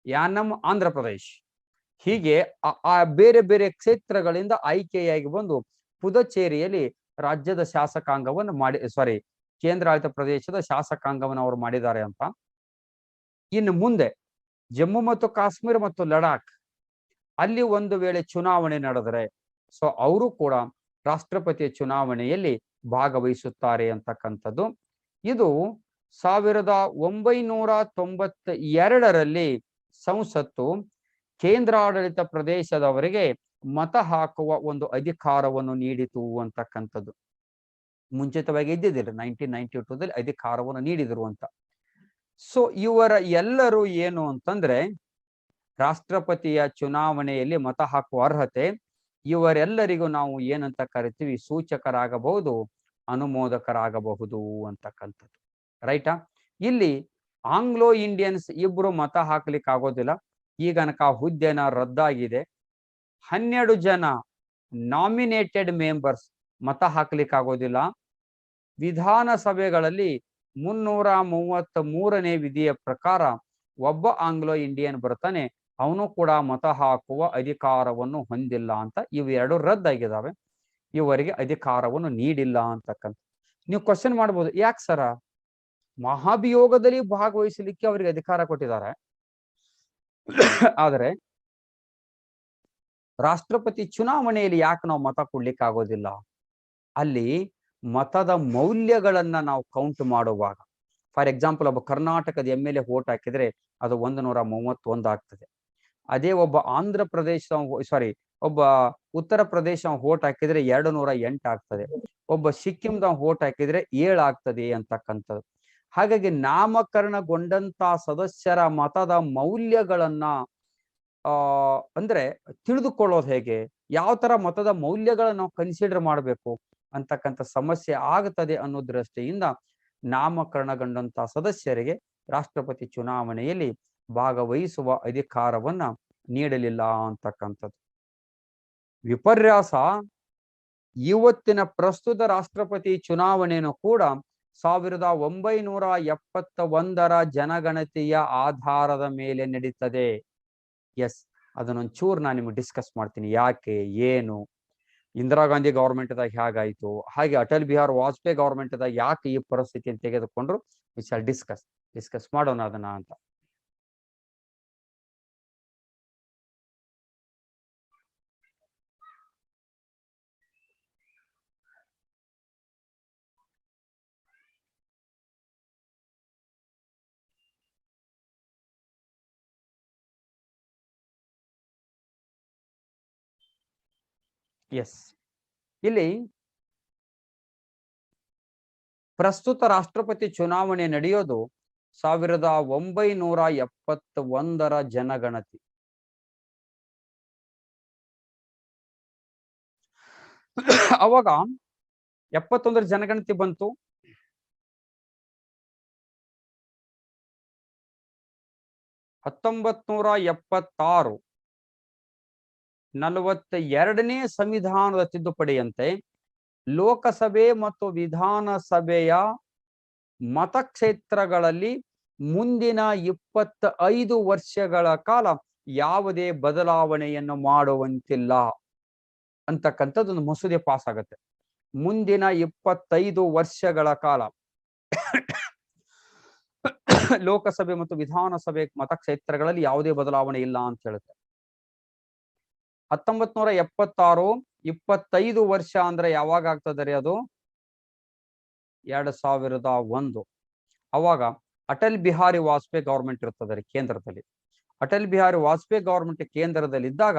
ಯಾನಂ ಆಂಧ್ರ ಪ್ರದೇಶ್. ಹೀಗೆ ಆ ಬೇರೆ ಬೇರೆ ಕ್ಷೇತ್ರಗಳಿಂದ ಆಯ್ಕೆಯಾಗಿ ಬಂದು ಪುದಚೇರಿಯಲ್ಲಿ ರಾಜ್ಯದ ಶಾಸಕಾಂಗವನ್ನು ಕೇಂದ್ರಾಡಳಿತ ಪ್ರದೇಶದ ಶಾಸಕಾಂಗವನ್ನು ಅವರು ಮಾಡಿದ್ದಾರೆ ಅಂತ. ಇನ್ನು ಮುಂದೆ ಜಮ್ಮು ಮತ್ತು ಕಾಶ್ಮೀರ ಮತ್ತು ಲಡಾಖ್ ಅಲ್ಲಿ ಒಂದು ವೇಳೆ ಚುನಾವಣೆ ನಡೆದರೆ ಅವರು ಕೂಡ ರಾಷ್ಟ್ರಪತಿಯ ಚುನಾವಣೆಯಲ್ಲಿ ಭಾಗವಹಿಸುತ್ತಾರೆ ಅಂತಕ್ಕಂಥದ್ದು. ಇದು 1992ರಲ್ಲಿ ಸಂಸತ್ತು ಕೇಂದ್ರಾಡಳಿತ ಪ್ರದೇಶದವರಿಗೆ ಮತ ಹಾಕುವ ಒಂದು ಅಧಿಕಾರವನ್ನು ನೀಡಿತು ಅಂತಕ್ಕಂಥದ್ದು. ಮುಂಚಿತವಾಗಿ ಇದ್ದಿದ್ದಿಲ್ಲ, 1992ದಲ್ಲಿ ಅಧಿಕಾರವನ್ನು ನೀಡಿದ್ರು ಅಂತ. ಇವರ ಎಲ್ಲರೂ ಏನು ಅಂತಂದ್ರೆ ರಾಷ್ಟ್ರಪತಿಯ ಚುನಾವಣೆಯಲ್ಲಿ ಮತ ಹಾಕುವ ಅರ್ಹತೆ, ಇವರೆಲ್ಲರಿಗೂ ನಾವು ಏನಂತ ಕರಿತೀವಿ, ಸೂಚಕರಾಗಬಹುದು, ಅನುಮೋದಕರಾಗಬಹುದು ಅಂತಕ್ಕಂಥದ್ದು. ರೈಟಾ? ಇಲ್ಲಿ ಆಂಗ್ಲೋ ಇಂಡಿಯನ್ಸ್ ಇಬ್ರು ಮತ ಹಾಕ್ಲಿಕ್ಕೆ ಆಗೋದಿಲ್ಲ. ಈಗನಕ ಹುದ್ದೆನ ರದ್ದಾಗಿದೆ. 12 ಜನ ನಾಮಿನೇಟೆಡ್ ಮೆಂಬರ್ಸ್ ಮತ ಹಾಕ್ಲಿಕ್ಕೆ ಆಗೋದಿಲ್ಲ. ವಿಧಾನಸಭೆಗಳಲ್ಲಿ 333ನೇ ವಿಧಿಯ ಪ್ರಕಾರ ಒಬ್ಬ ಆಂಗ್ಲೋ ಇಂಡಿಯನ್ ಬರ್ತಾನೆ, ಅವನು ಕೂಡ ಮತ ಹಾಕುವ ಅಧಿಕಾರವನ್ನು ಹೊಂದಿಲ್ಲ ಅಂತ. ಇವೆರಡು ರದ್ದಾಗಿದ್ದಾವೆ, ಇವರಿಗೆ ಅಧಿಕಾರವನ್ನು ನೀಡಿಲ್ಲ ಅಂತಕ್ಕಂಥ. ನೀವು ಕ್ವಶನ್ ಮಾಡ್ಬೋದು, ಯಾಕೆ ಸರ ಮಹಾಭಿಯೋಗದಲ್ಲಿ ಭಾಗವಹಿಸಲಿಕ್ಕೆ ಅವರಿಗೆ ಅಧಿಕಾರ ಕೊಟ್ಟಿದ್ದಾರೆ, ಆದರೆ ರಾಷ್ಟ್ರಪತಿ ಚುನಾವಣೆಯಲ್ಲಿ ಯಾಕೆ ನಾವು ಮತ ಕೊಡ್ಲಿಕ್ಕೆ ಆಗೋದಿಲ್ಲ? ಅಲ್ಲಿ ಮತದ ಮೌಲ್ಯಗಳನ್ನ ನಾವು ಕೌಂಟ್ ಮಾಡುವಾಗ, ಫಾರ್ ಎಕ್ಸಾಂಪಲ್ ಒಬ್ಬ ಕರ್ನಾಟಕದ MLA ವೋಟ್ ಹಾಕಿದ್ರೆ ಅದು 131 ಆಗ್ತದೆ. ಅದೇ ಒಬ್ಬ ಆಂಧ್ರ ಪ್ರದೇಶ ಒಬ್ಬ ಉತ್ತರ ಪ್ರದೇಶ ವೋಟ್ ಹಾಕಿದ್ರೆ 208 ಆಗ್ತದೆ. ಒಬ್ಬ ಸಿಕ್ಕಿಂದ ವೋಟ್ ಹಾಕಿದ್ರೆ 7 ಆಗ್ತದೆ ಅಂತಕ್ಕಂಥದ್ದು. ಹಾಗಾಗಿ ನಾಮಕರಣಗೊಂಡಂತ ಸದಸ್ಯರ ಮತದ ಮೌಲ್ಯಗಳನ್ನ ಅಂದ್ರೆ ತಿಳಿದುಕೊಳ್ಳೋದು ಹೇಗೆ, ಯಾವ ತರ ಮತದ ಮೌಲ್ಯಗಳನ್ನ ನಾವು ಕನ್ಸಿಡರ್ ಮಾಡಬೇಕು ಅಂತಕ್ಕಂಥ ಸಮಸ್ಯೆ ಆಗ್ತದೆ ಅನ್ನೋ ದೃಷ್ಟಿಯಿಂದ ನಾಮಕರಣಗೊಂಡಂತ ಸದಸ್ಯರಿಗೆ ರಾಷ್ಟ್ರಪತಿ ಚುನಾವಣೆಯಲ್ಲಿ ಭಾಗವಹಿಸುವ ಅಧಿಕಾರವನ್ನ ನೀಡಲಿಲ್ಲ ಅಂತಕ್ಕಂಥದ್ದು. ವಿಪರ್ಯಾಸ, ಇವತ್ತಿನ ಪ್ರಸ್ತುತ ರಾಷ್ಟ್ರಪತಿ ಚುನಾವಣೆಯನ್ನು ಕೂಡ 1971ರ ಜನಗಣತಿಯ ಆಧಾರದ ಮೇಲೆ ನಡೀತದೆ. ಎಸ್, ಅದನ್ನೊಂಚೂರು ನಾನು ನಿಮ್ಗೆ ಡಿಸ್ಕಸ್ ಮಾಡ್ತೀನಿ. ಯಾಕೆ, ಏನು, ಇಂದಿರಾ ಗಾಂಧಿ ಗವರ್ಮೆಂಟ್ದಾಗ ಹೇಗಾಯ್ತು, ಹಾಗೆ ಅಟಲ್ ಬಿಹಾರಿ ವಾಜಪೇಯಿ ಗವರ್ಮೆಂಟ್ದಾಗ ಯಾಕೆ ಈ ಪರಿಸ್ಥಿತಿಯನ್ನು ತೆಗೆದುಕೊಂಡ್ರು, ಡಿಸ್ಕಸ್ ಮಾಡೋಣ ಅದನ್ನ ಅಂತ. ಎಸ್, ಇಲ್ಲಿ ಪ್ರಸ್ತುತ ರಾಷ್ಟ್ರಪತಿ ಚುನಾವಣೆ ನಡೆಯೋದು 1971ರ ಜನಗಣತಿ. ಅವಾಗ 71ರ ಜನಗಣತಿ ಬಂತು. 1976 42ನೇ ಸಂವಿಧಾನದ ತಿದ್ದುಪಡಿಯಂತೆ ಲೋಕಸಭೆ ಮತ್ತು ವಿಧಾನಸಭೆಯ ಮತಕ್ಷೇತ್ರಗಳಲ್ಲಿ ಮುಂದಿನ 25 ವರ್ಷಗಳ ಕಾಲ ಯಾವುದೇ ಬದಲಾವಣೆಯನ್ನು ಮಾಡುವಂತಿಲ್ಲ ಅಂತಕ್ಕಂಥದ್ದೊಂದು ಮಸೂದೆ ಪಾಸ್ ಆಗತ್ತೆ. ಮುಂದಿನ 25 ವರ್ಷಗಳ ಕಾಲ ಲೋಕಸಭೆ ಮತ್ತು ವಿಧಾನಸಭೆ ಮತಕ್ಷೇತ್ರಗಳಲ್ಲಿ ಯಾವುದೇ ಬದಲಾವಣೆ ಇಲ್ಲ ಅಂತ ಹೇಳುತ್ತೆ. 1976 25 ವರ್ಷ ಅಂದ್ರೆ ಯಾವಾಗ ಆಗ್ತದೆ ರೀ ಅದು? 2001. ಅವಾಗ ಅಟಲ್ ಬಿಹಾರಿ ವಾಜಪೇಯಿ ಗವರ್ಮೆಂಟ್ ಇರ್ತದೆ ರೀ ಕೇಂದ್ರದಲ್ಲಿ. ಅಟಲ್ ಬಿಹಾರಿ ವಾಜಪೇಯಿ ಗವರ್ಮೆಂಟ್ ಕೇಂದ್ರದಲ್ಲಿ ಇದ್ದಾಗ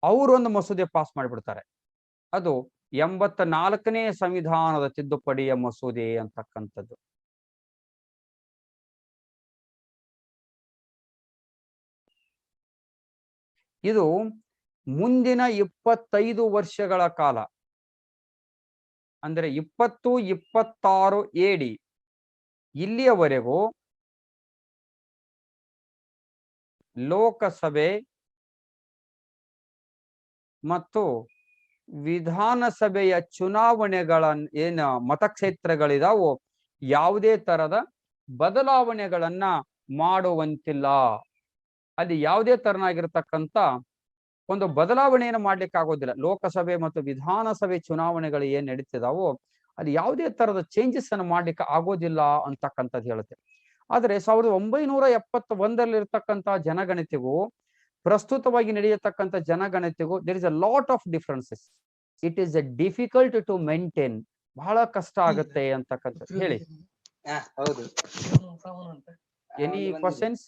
ಅವರು ಒಂದು ಮಸೂದೆ ಪಾಸ್ ಮಾಡಿಬಿಡ್ತಾರೆ. ಅದು 84ನೇ ಸಂವಿಧಾನದ ತಿದ್ದುಪಡಿಯ ಮಸೂದೆ ಅಂತಕ್ಕಂಥದ್ದು. ಇದು ಮುಂದಿನ 25 ವರ್ಷಗಳ ಕಾಲ ಅಂದ್ರೆ 2026 AD ಇಲ್ಲಿಯವರೆಗೂ ಲೋಕಸಭೆ ಮತ್ತು ವಿಧಾನಸಭೆಯ ಚುನಾವಣೆಗಳ ಏನ ಮತಕ್ಷೇತ್ರಗಳಿದಾವೋ ಯಾವುದೇ ತರದ ಬದಲಾವಣೆಗಳನ್ನ ಮಾಡುವಂತಿಲ್ಲ. ಅಲ್ಲಿ ಯಾವುದೇ ತರನಾಗಿರ್ತಕ್ಕಂಥ ಒಂದು ಬದಲಾವಣೆಯನ್ನು ಮಾಡ್ಲಿಕ್ಕೆ ಆಗೋದಿಲ್ಲ. ಲೋಕಸಭೆ ಮತ್ತು ವಿಧಾನಸಭೆ ಚುನಾವಣೆಗಳು ಏನ್ ನಡೀತಿದಾವೋ ಅಲ್ಲಿ ಯಾವುದೇ ತರದ ಚೇಂಜಸ್ ಅನ್ನು ಮಾಡ್ಲಿಕ್ಕೆ ಆಗೋದಿಲ್ಲ ಅಂತಕ್ಕಂಥದ್ದು ಹೇಳುತ್ತೆ. ಆದ್ರೆ 1971 ಇರ್ತಕ್ಕಂಥ ಜನಗಣತಿಗೂ ಪ್ರಸ್ತುತವಾಗಿ ನಡೆಯತಕ್ಕಂಥ ಜನಗಣತಿಗೂ there is a lot of differences. It is a difficult to maintain. ಬಹಳ ಕಷ್ಟ ಆಗುತ್ತೆ ಅಂತಕ್ಕಂಥದ್ದು. ಹೇಳಿ, ಹೌದು. Any questions?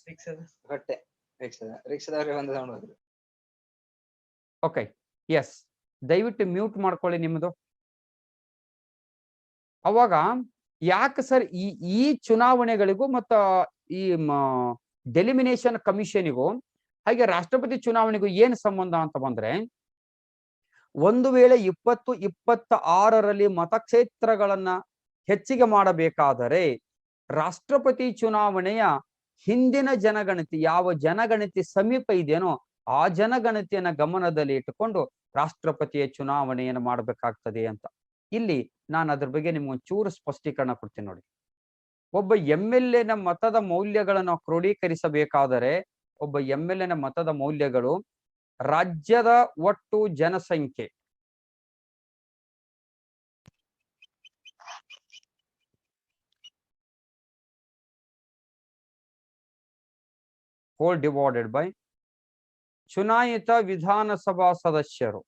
ಓಕೆ, ಎಸ್, ದಯವಿಟ್ಟು ಮ್ಯೂಟ್ ಮಾಡ್ಕೊಳ್ಳಿ ನಿಮ್ಮದು. ಅವಾಗ ಯಾಕೆ ಸರ್ ಈ ಚುನಾವಣೆಗಳಿಗೂ ಮತ್ತ ಈ ಡೆಲಿಮಿನೇಷನ್ ಕಮಿಷನಿಗೂ ಹಾಗೆ ರಾಷ್ಟ್ರಪತಿ ಚುನಾವಣೆಗೂ ಏನ್ ಸಂಬಂಧ ಅಂತ ಬಂದ್ರೆ, ಒಂದು ವೇಳೆ 2026ರಲ್ಲಿ ಮತಕ್ಷೇತ್ರಗಳನ್ನ ಹೆಚ್ಚಿಗೆ ಮಾಡಬೇಕಾದರೆ ರಾಷ್ಟ್ರಪತಿ ಚುನಾವಣೆಯ ಹಿಂದಿನ ಜನಗಣತಿ, ಯಾವ ಜನಗಣತಿ ಸಮೀಪ ಇದೆಯೋ ಆ ಜನಗಣತಿಯನ್ನ ಗಮನದಲ್ಲಿ ಇಟ್ಟುಕೊಂಡು ರಾಷ್ಟ್ರಪತಿಯ ಚುನಾವಣೆಯನ್ನು ಮಾಡಬೇಕಾಗ್ತದೆ ಅಂತ. ಇಲ್ಲಿ ನಾನು ಅದ್ರ ಬಗ್ಗೆ ನಿಮ್ಗೊಂಚೂರು ಸ್ಪಷ್ಟೀಕರಣ ಕೊಡ್ತೀನಿ ನೋಡಿ. ಒಬ್ಬ MLA ನ ಮತದ ಮೌಲ್ಯಗಳನ್ನು ಕ್ರೋಢೀಕರಿಸಬೇಕಾದರೆ ಒಬ್ಬ MLA ನ ಮತದ ಮೌಲ್ಯಗಳು ರಾಜ್ಯದ ಒಟ್ಟು ಜನಸಂಖ್ಯೆ ಹೋಲ್ ಡಿವೈಡೆಡ್ ಬೈ ಚುನಾಯಿತ ವಿಧಾನಸಭಾ ಸದಸ್ಯರು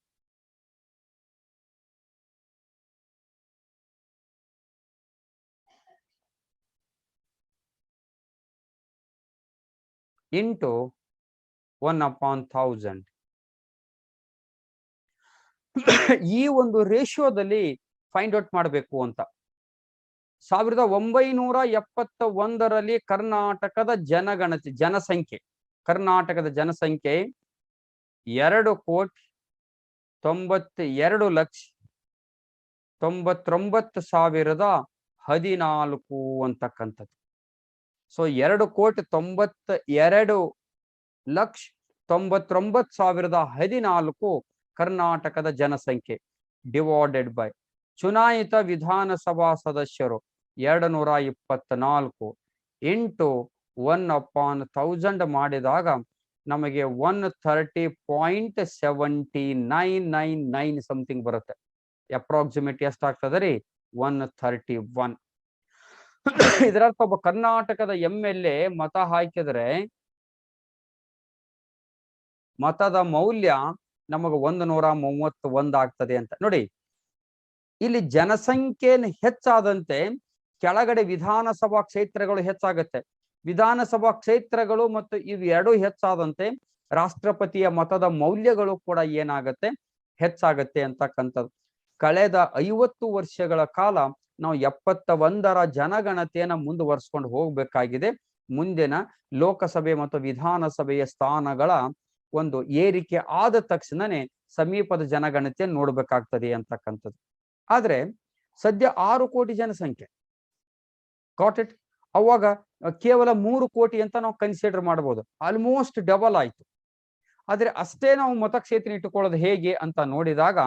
ಇಂಟು 1/1000. ಈ ಒಂದು ರೇಷಿಯೋದಲ್ಲಿ ಫೈಂಡ್ ಔಟ್ ಮಾಡಬೇಕು ಅಂತ. 1971ರಲ್ಲಿ ಕರ್ನಾಟಕದ ಕರ್ನಾಟಕದ ಜನಸಂಖ್ಯೆ 2,92,99,014 ಅಂತಕ್ಕಂಥದ್ದು. ಸೊ 2,92,99,014 ಕರ್ನಾಟಕದ ಜನಸಂಖ್ಯೆ ಡಿವೈಡೆಡ್ ಬೈ ಚುನಾಯಿತ ವಿಧಾನಸಭಾ ಸದಸ್ಯರು 224 ಇಂಟು 1/1000 ಮಾಡಿದಾಗ ನಮಗೆ 130.7999 ಸಮಥಿಂಗ್ ಬರುತ್ತೆ. ಅಪ್ರಾಕ್ಸಿಮೇಟ್ ಎಷ್ಟಾಗ್ತದೆ ರೀ? 131. ಇದರರ್ಥ ಒಬ್ಬ ಕರ್ನಾಟಕದ MLA ಮತ ಹಾಕಿದ್ರೆ ಮತದ ಮೌಲ್ಯ ನಮಗ 131 ಆಗ್ತದೆ ಅಂತ ನೋಡಿ. ಇಲ್ಲಿ ಜನಸಂಖ್ಯೆ ಹೆಚ್ಚಾದಂತೆ ಕೆಳಗಡೆ ವಿಧಾನಸಭಾ ಕ್ಷೇತ್ರಗಳು ಹೆಚ್ಚಾಗುತ್ತೆ. ವಿಧಾನಸಭಾ ಕ್ಷೇತ್ರಗಳು ಮತ್ತು ಇವು ಎರಡು ಹೆಚ್ಚಾದಂತೆ ರಾಷ್ಟ್ರಪತಿಯ ಮತದ ಮೌಲ್ಯಗಳು ಕೂಡ ಏನಾಗತ್ತೆ? ಹೆಚ್ಚಾಗತ್ತೆ ಅಂತಕ್ಕಂಥದ್ದು. ಕಳೆದ 50 ವರ್ಷಗಳ ಕಾಲ ನಾವು 71ರ ಜನಗಣತಿಯನ್ನ ಮುಂದುವರಿಸ್ಕೊಂಡು ಹೋಗ್ಬೇಕಾಗಿದೆ. ಮುಂದಿನ ಲೋಕಸಭೆ ಮತ್ತು ವಿಧಾನಸಭೆಯ ಸ್ಥಾನಗಳ ಒಂದು ಏರಿಕೆ ಆದ ತಕ್ಷಣನೇ ಸಮೀಪದ ಜನಗಣತಿಯನ್ನು ನೋಡ್ಬೇಕಾಗ್ತದೆ ಅಂತಕ್ಕಂಥದ್ದು. ಆದ್ರೆ ಸದ್ಯ 6 ಕೋಟಿ ಜನಸಂಖ್ಯೆ, ಗಾಟ್ ಇಟ್? ಅವಾಗ ಕೇವಲ 3 ಕೋಟಿ ಅಂತ ನಾವು ಕನ್ಸಿಡರ್ ಮಾಡಬಹುದು. ಆಲ್ಮೋಸ್ಟ್ ಡಬಲ್ ಆಯ್ತು. ಆದ್ರೆ ಅಷ್ಟೇ ನಾವು ಮತಕ್ಷೇತ್ರ ಇಟ್ಟುಕೊಳ್ಳೋದು ಹೇಗೆ ಅಂತ ನೋಡಿದಾಗ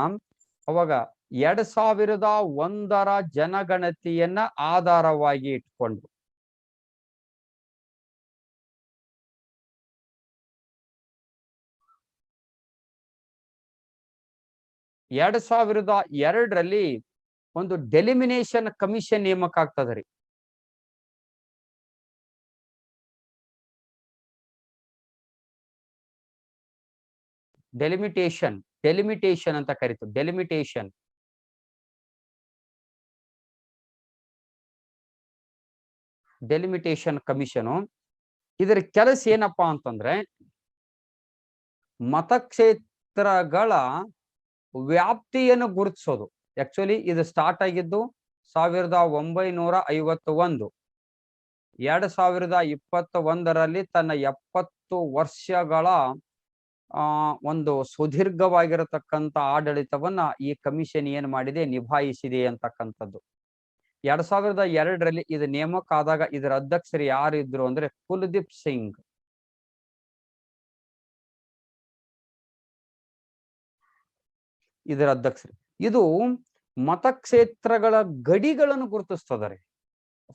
ಅವಾಗ 2001ರ ಜನಗಣತಿಯನ್ನ ಆಧಾರವಾಗಿ ಇಟ್ಕೊಂಡು 2002ರಲ್ಲಿ ಒಂದು ಡೆಲಿಮಿನೇಷನ್ ಕಮಿಷನ್ ನೇಮಕ ಆಗ್ತದೆ ರೀ. ಡೆಲಿಮಿಟೇಷನ್ ಡೆಲಿಮಿಟೇಷನ್ ಅಂತ ಕರೀತು. ಡೆಲಿಮಿಟೇಷನ್ ಡೆಲಿಮಿಟೇಷನ್ ಕಮಿಷನು ಇದರ ಕೆಲಸ ಏನಪ್ಪಾ ಅಂತಂದ್ರೆ ಮತಕ್ಷೇತ್ರಗಳ ವ್ಯಾಪ್ತಿಯನ್ನು ಗುರುತಿಸೋದು. ಆಕ್ಚುಲಿ ಇದು ಸ್ಟಾರ್ಟ್ ಆಗಿದ್ದು 1951. 2021ರಲ್ಲಿ ತನ್ನ 70 ವರ್ಷಗಳ ಒಂದು ಸುದೀರ್ಘವಾಗಿರತಕ್ಕಂತ ಆಡಳಿತವನ್ನ ಈ ಕಮಿಷನ್ ಏನ್ ಮಾಡಿದೆ, ನಿಭಾಯಿಸಿದೆ ಅಂತಕ್ಕಂಥದ್ದು. 2002ರಲ್ಲಿ ಇದು ನೇಮಕ ಆದಾಗ ಇದರ ಅಧ್ಯಕ್ಷರು ಯಾರು ಇದ್ರು ಅಂದ್ರೆ ಕುಲದೀಪ್ ಸಿಂಗ್. ಇದರ ಅಧ್ಯಕ್ಷರು. ಇದು ಮತಕ್ಷೇತ್ರಗಳ ಗಡಿಗಳನ್ನು ಗುರುತಿಸ್ತದೆ.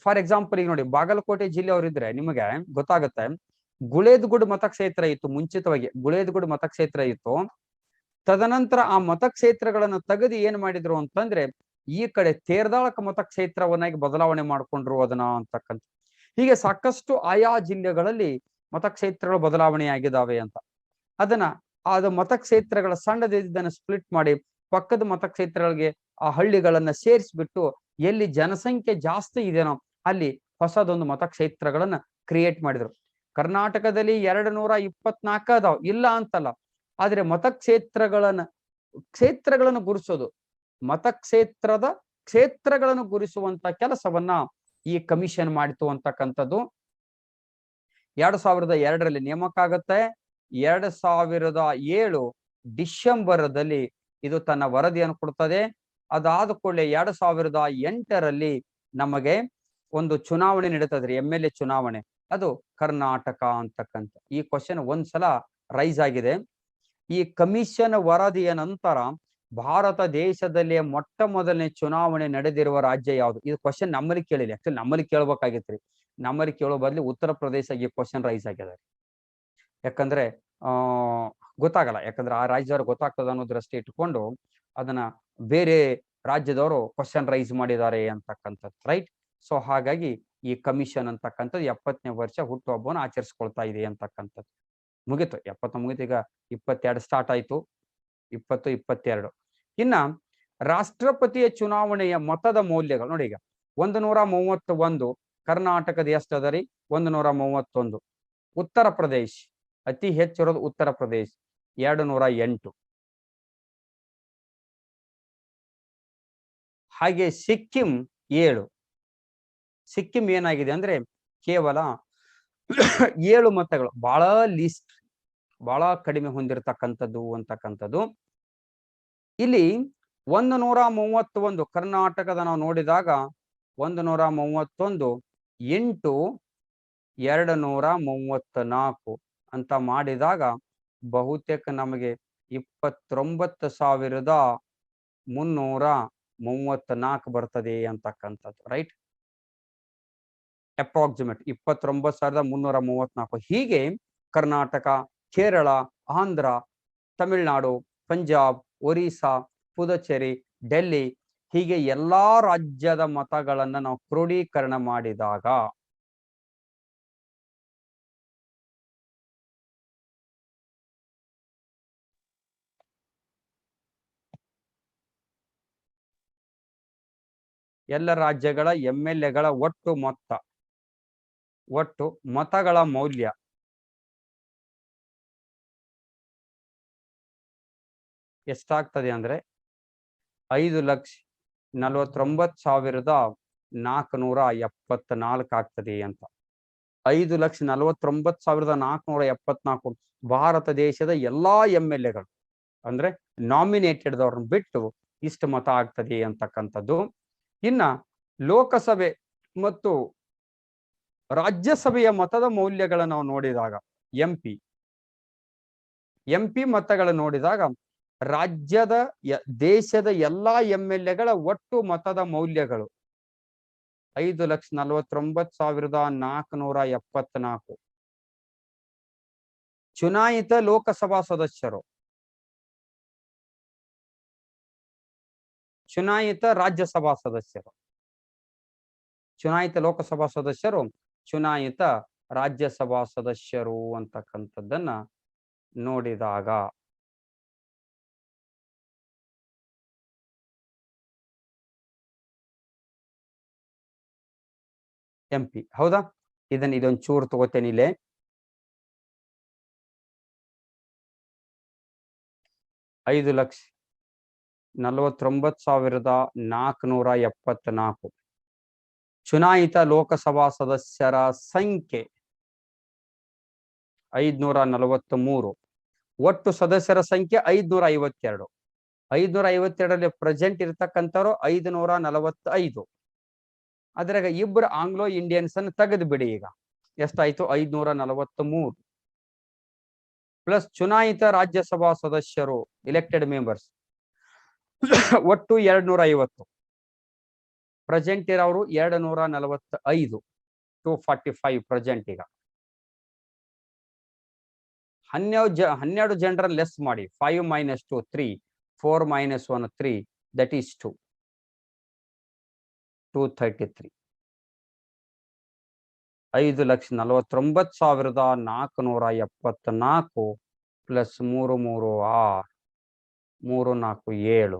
ಫಾರ್ ಎಕ್ಸಾಂಪಲ್ ಈಗ ನೋಡಿ, ಬಾಗಲಕೋಟೆ ಜಿಲ್ಲೆ ಅವರಿದ್ರೆ ನಿಮಗೆ ಗೊತ್ತಾಗುತ್ತೆ, ಗುಳೇದಗುಡ್ ಮತಕ್ಷೇತ್ರ ಇತ್ತು. ಮುಂಚಿತವಾಗಿ ಗುಳೇದಗುಡ್ ಮತಕ್ಷೇತ್ರ ಇತ್ತು. ತದನಂತರ ಆ ಮತಕ್ಷೇತ್ರಗಳನ್ನು ತೆಗೆದು ಏನ್ ಮಾಡಿದ್ರು ಅಂತಂದ್ರೆ ಈ ಕಡೆ ತೇರ್ದಾಳಕ ಮತಕ್ಷೇತ್ರವನ್ನಾಗಿ ಬದಲಾವಣೆ ಮಾಡ್ಕೊಂಡ್ರು ಅದನ್ನ ಅಂತಕ್ಕಂಥ. ಹೀಗೆ ಸಾಕಷ್ಟು ಆಯಾ ಜಿಲ್ಲೆಗಳಲ್ಲಿ ಮತಕ್ಷೇತ್ರಗಳು ಬದಲಾವಣೆ ಆಗಿದಾವೆ ಅಂತ. ಅದು ಮತಕ್ಷೇತ್ರಗಳ ಸಣ್ಣದನ್ನು ಸ್ಪ್ಲಿಟ್ ಮಾಡಿ ಪಕ್ಕದ ಮತಕ್ಷೇತ್ರಗಳಿಗೆ ಆ ಹಳ್ಳಿಗಳನ್ನ ಸೇರಿಸ್ಬಿಟ್ಟು ಎಲ್ಲಿ ಜನಸಂಖ್ಯೆ ಜಾಸ್ತಿ ಇದೆನೋ ಅಲ್ಲಿ ಹೊಸದೊಂದು ಮತಕ್ಷೇತ್ರಗಳನ್ನ ಕ್ರಿಯೇಟ್ ಮಾಡಿದ್ರು. ಕರ್ನಾಟಕದಲ್ಲಿ 224 ಅದಾವ್, ಇಲ್ಲ ಅಂತಲ್ಲ. ಆದ್ರೆ ಕ್ಷೇತ್ರಗಳನ್ನು ಗುರುಸೋದು, ಕ್ಷೇತ್ರಗಳನ್ನು ಗುರುಸುವಂತ ಕೆಲಸವನ್ನ ಈ ಕಮಿಷನ್ ಮಾಡಿತು ಅಂತಕ್ಕಂಥದ್ದು. 2002ರಲ್ಲಿ ನೇಮಕ ಆಗುತ್ತೆ. 2007 ಡಿಸೆಂಬರ್ದಲ್ಲಿ ಇದು ತನ್ನ ವರದಿಯನ್ನು ಕೊಡ್ತದೆ. ಅದಾದ ಕೂಡಲೇ 2008ರಲ್ಲಿ ನಮಗೆ ಒಂದು ಚುನಾವಣೆ ನಡೀತದ್ರಿ, MLA ಚುನಾವಣೆ. ಅದು ಕರ್ನಾಟಕ ಅಂತಕ್ಕಂಥ. ಈ ಕ್ವಶನ್ ಒಂದ್ಸಲ ರೈಸ್ ಆಗಿದೆ. ಈ ಕಮಿಷನ್ ವರದಿಯ ನಂತರ ಭಾರತ ದೇಶದಲ್ಲಿ ಮೊಟ್ಟ ಮೊದಲನೇ ಚುನಾವಣೆ ನಡೆದಿರುವ ರಾಜ್ಯ ಯಾವುದು? ಇದು ಕ್ವಶನ್ ನಮ್ಮಲ್ಲಿ ಕೇಳಿಲ್ಲ. ಆಕ್ಚುಲಿ ನಮ್ಮಲ್ಲಿ ಕೇಳ್ಬೇಕಾಗಿತ್ರಿ. ನಮ್ಮಲ್ಲಿ ಕೇಳೋ ಬದಲು ಉತ್ತರ ಪ್ರದೇಶ ಈ ಕ್ವಶನ್ ರೈಸ್ ಆಗಿದೆ. ಯಾಕಂದ್ರೆ ಗೊತ್ತಾಗಲ್ಲ, ಯಾಕಂದ್ರೆ ಆ ರಾಜ್ಯದವ್ರು ಗೊತ್ತಾಗ್ತದ ಅನ್ನೋ ದೃಷ್ಟಿ ಇಟ್ಕೊಂಡು ಅದನ್ನ ಬೇರೆ ರಾಜ್ಯದವರು ಕ್ವಶನ್ ರೈಸ್ ಮಾಡಿದ್ದಾರೆ ಅಂತಕ್ಕಂಥದ್ದು, ರೈಟ್? ಸೊ ಹಾಗಾಗಿ ಈ ಕಮಿಷನ್ ಅಂತಕ್ಕಂಥದ್ದು 70ನೇ ವರ್ಷ ಹುಟ್ಟುಹಬ್ಬವನ್ನು ಆಚರಿಸ್ಕೊಳ್ತಾ ಇದೆ ಅಂತಕ್ಕಂಥದ್ದು. ಮುಗೀತು, 70 ಮುಗೀತು. ಈಗ 22 ಸ್ಟಾರ್ಟ್ ಆಯ್ತು. 20, 22. ಇನ್ನ ರಾಷ್ಟ್ರಪತಿಯ ಚುನಾವಣೆಯ ಮತದ ಮೌಲ್ಯಗಳು ನೋಡಿ. ಈಗ 131 ಕರ್ನಾಟಕದ ಎಷ್ಟದ ರೀ? 131. ಉತ್ತರ ಪ್ರದೇಶ್ ಅತಿ ಹೆಚ್ಚಿರೋದು ಉತ್ತರ ಪ್ರದೇಶ್ 208. ಹಾಗೆ ಸಿಕ್ಕಿಂ 7. ಸಿಕ್ಕಿಂ ಏನಾಗಿದೆ ಅಂದ್ರೆ ಕೇವಲ 7 ಮತಗಳು, ಬಹಳ ಲೀಸ್ಟ್, ಬಹಳ ಕಡಿಮೆ ಹೊಂದಿರತಕ್ಕಂಥದ್ದು ಅಂತಕ್ಕಂಥದ್ದು. ಇಲ್ಲಿ 131 ಕರ್ನಾಟಕದ ನಾವು ನೋಡಿದಾಗ 131 8 234 ಅಂತ ಮಾಡಿದಾಗ ಬಹುತೇಕ ನಮಗೆ 29,334 ಬರ್ತದೆ ಅಂತಕ್ಕಂಥದ್ದು, ರೈಟ್? ಅಪ್ರಾಕ್ಸಿಮೇಟ್ 29,334. ಹೀಗೆ ಕರ್ನಾಟಕ, ಕೇರಳ, ಆಂಧ್ರ, ತಮಿಳುನಾಡು, ಪಂಜಾಬ್, ಒರಿಸ್ಸಾ, ಪುದುಚೇರಿ, ಡೆಲ್ಲಿ, ಹೀಗೆ ಎಲ್ಲಾ ರಾಜ್ಯದ ಮತಗಳನ್ನ ನಾವು ಕ್ರೋಢೀಕರಣ ಮಾಡಿದಾಗ ಎಲ್ಲ ರಾಜ್ಯಗಳ MLAಗಳ ಒಟ್ಟು ಮತಗಳ ಮೌಲ್ಯ ಎಷ್ಟಾಗ್ತದೆ ಅಂದ್ರೆ 5,49,474 ಆಗ್ತದೆ ಅಂತ. 5,49,474 ಭಾರತ ದೇಶದ ಎಲ್ಲಾ MLAಗಳು ಅಂದ್ರೆ ನಾಮಿನೇಟೆಡ್ದವ್ರನ್ನ ಬಿಟ್ಟು ಇಷ್ಟು ಮತ ಆಗ್ತದೆ ಅಂತಕ್ಕಂಥದ್ದು. ಇನ್ನ ಲೋಕಸಭೆ ಮತ್ತು ರಾಜ್ಯಸಭೆಯ ಮತದ ಮೌಲ್ಯಗಳನ್ನು ನಾವು ನೋಡಿದಾಗ MP ಮತಗಳು ನೋಡಿದಾಗ ದೇಶದ ಎಲ್ಲಾ MLAಗಳ ಒಟ್ಟು ಮತದ ಮೌಲ್ಯಗಳು 5,49,474. ಚುನಾಯಿತ ಲೋಕಸಭಾ ಸದಸ್ಯರು, ಚುನಾಯಿತ ರಾಜ್ಯಸಭಾ ಸದಸ್ಯರು, ಚುನಾಯಿತ ಲೋಕಸಭಾ ಸದಸ್ಯರು, ಚುನಾಯಿತ ರಾಜ್ಯಸಭಾ ಸದಸ್ಯರು ಅಂತಕ್ಕಂಥದ್ದನ್ನ ನೋಡಿದಾಗ MP. ಹೌದಾ? ಇದೊಂದು ಚೂರು ತಗೋತೇನೆ ಇಲ್ಲೇ. ಐದು ಲಕ್ಷ 49,474 ಚುನಾಯಿತ ಲೋಕಸಭಾ ಸದಸ್ಯರ ಸಂಖ್ಯೆ 543. ಒಟ್ಟು ಸದಸ್ಯರ ಸಂಖ್ಯೆ 552. 552ರಲ್ಲಿ ಪ್ರೆಸೆಂಟ್ ಇರ್ತಕ್ಕಂಥವ್ರು 545. ಅದ್ರಾಗ ಇಬ್ಬರು ಆಂಗ್ಲೋ ಇಂಡಿಯನ್ಸ್ ಅನ್ನು ತೆಗೆದು ಬಿಡಿ. ಈಗ ಎಷ್ಟಾಯ್ತು? 543 ಪ್ಲಸ್ ಚುನಾಯಿತ ರಾಜ್ಯಸಭಾ ಸದಸ್ಯರು ಇಲೆಕ್ಟೆಡ್ ಮೆಂಬರ್ಸ್ ಒಟ್ಟು 250. ಪ್ರೆಸೆಂಟ್ ಇರೋರು 245. 245 ಪ್ರೆಸೆಂಟ್. ಈಗ 12 ಜನರ ಲೆಸ್ ಮಾಡಿ. 5 - 2 3, 4 - 1 3, that is 2. 233. 5,49,474 ಪ್ಲಸ್ 3 3 6 3 4 7.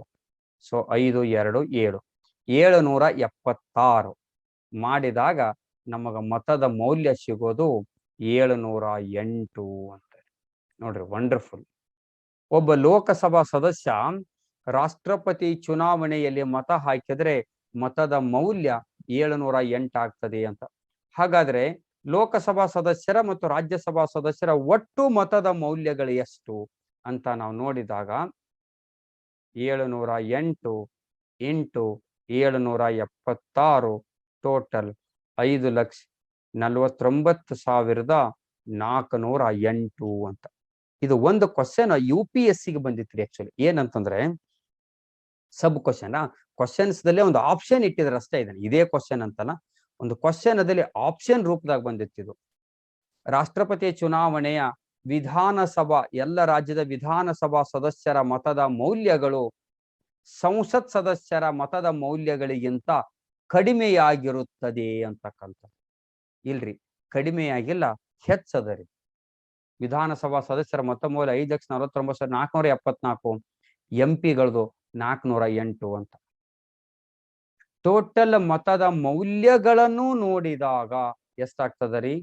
ಸೊ 5 2 7. 776 ಮಾಡಿದಾಗ ನಮಗ ಮತದ ಮೌಲ್ಯ ಸಿಗೋದು 708 ಅಂತ. ನೋಡ್ರಿ, ವಂಡರ್ಫುಲ್. ಒಬ್ಬ ಲೋಕಸಭಾ ಸದಸ್ಯ ರಾಷ್ಟ್ರಪತಿ ಚುನಾವಣೆಯಲ್ಲಿ ಮತ ಹಾಕಿದ್ರೆ ಮತದ ಮೌಲ್ಯ 708 ಆಗ್ತದೆ ಅಂತ. ಹಾಗಾದ್ರೆ ಲೋಕಸಭಾ ಸದಸ್ಯರ ಮತ್ತು ರಾಜ್ಯಸಭಾ ಸದಸ್ಯರ ಒಟ್ಟು ಮತದ ಮೌಲ್ಯಗಳು ಎಷ್ಟು ಅಂತ ನಾವು ನೋಡಿದಾಗ 708 ಇಂಟು 776 ಟೋಟಲ್ 5,49,408 ಅಂತ. ಇದು ಒಂದು ಕ್ವಶನ್ UPSCಗೆ ಬಂದಿತ್ತು ಆಕ್ಚುಲಿ. ಏನಂತಂದ್ರೆ ಸಬ್ ಕ್ವಶನ್. ಕ್ವಶನ್ಸ್ ದಲ್ಲೇ ಒಂದು ಆಪ್ಷನ್ ಇಟ್ಟಿದ್ರೆ ಅಷ್ಟೇ. ಇದೆ ಇದೇ ಕ್ವಶನ್ ಅಂತಲ್ಲ, ಒಂದು ಕ್ವಶನ್ ಅದಲ್ಲಿ ಆಪ್ಷನ್ ರೂಪದಾಗ ಬಂದಿತ್ತು. ರಾಷ್ಟ್ರಪತಿ ಚುನಾವಣೆಯ ವಿಧಾನಸಭಾ ಎಲ್ಲ ರಾಜ್ಯದ ವಿಧಾನಸಭಾ ಸದಸ್ಯರ ಮತದ ಮೌಲ್ಯಗಳು ಸಂಸತ್ ಸದಸ್ಯರ ಮತದ ಮೌಲ್ಯಗಳಿಗಿಂತ ಕಡಿಮೆಯಾಗಿರುತ್ತದೆ ಅಂತಕ್ಕಂಥ. ಇಲ್ರಿ, ಕಡಿಮೆಯಾಗಿಲ್ಲ, ಹೆಚ್ಚದರಿ. ವಿಧಾನಸಭಾ ಸದಸ್ಯರ ಮತ ಮೌಲ್ಯ 5,49,474. MP-ಗಳದು 408 ಅಂತ. ಟೋಟಲ್ ಮತದ ಮೌಲ್ಯಗಳನ್ನು ನೋಡಿದಾಗ ಎಷ್ಟಾಗ್ತದರಿ?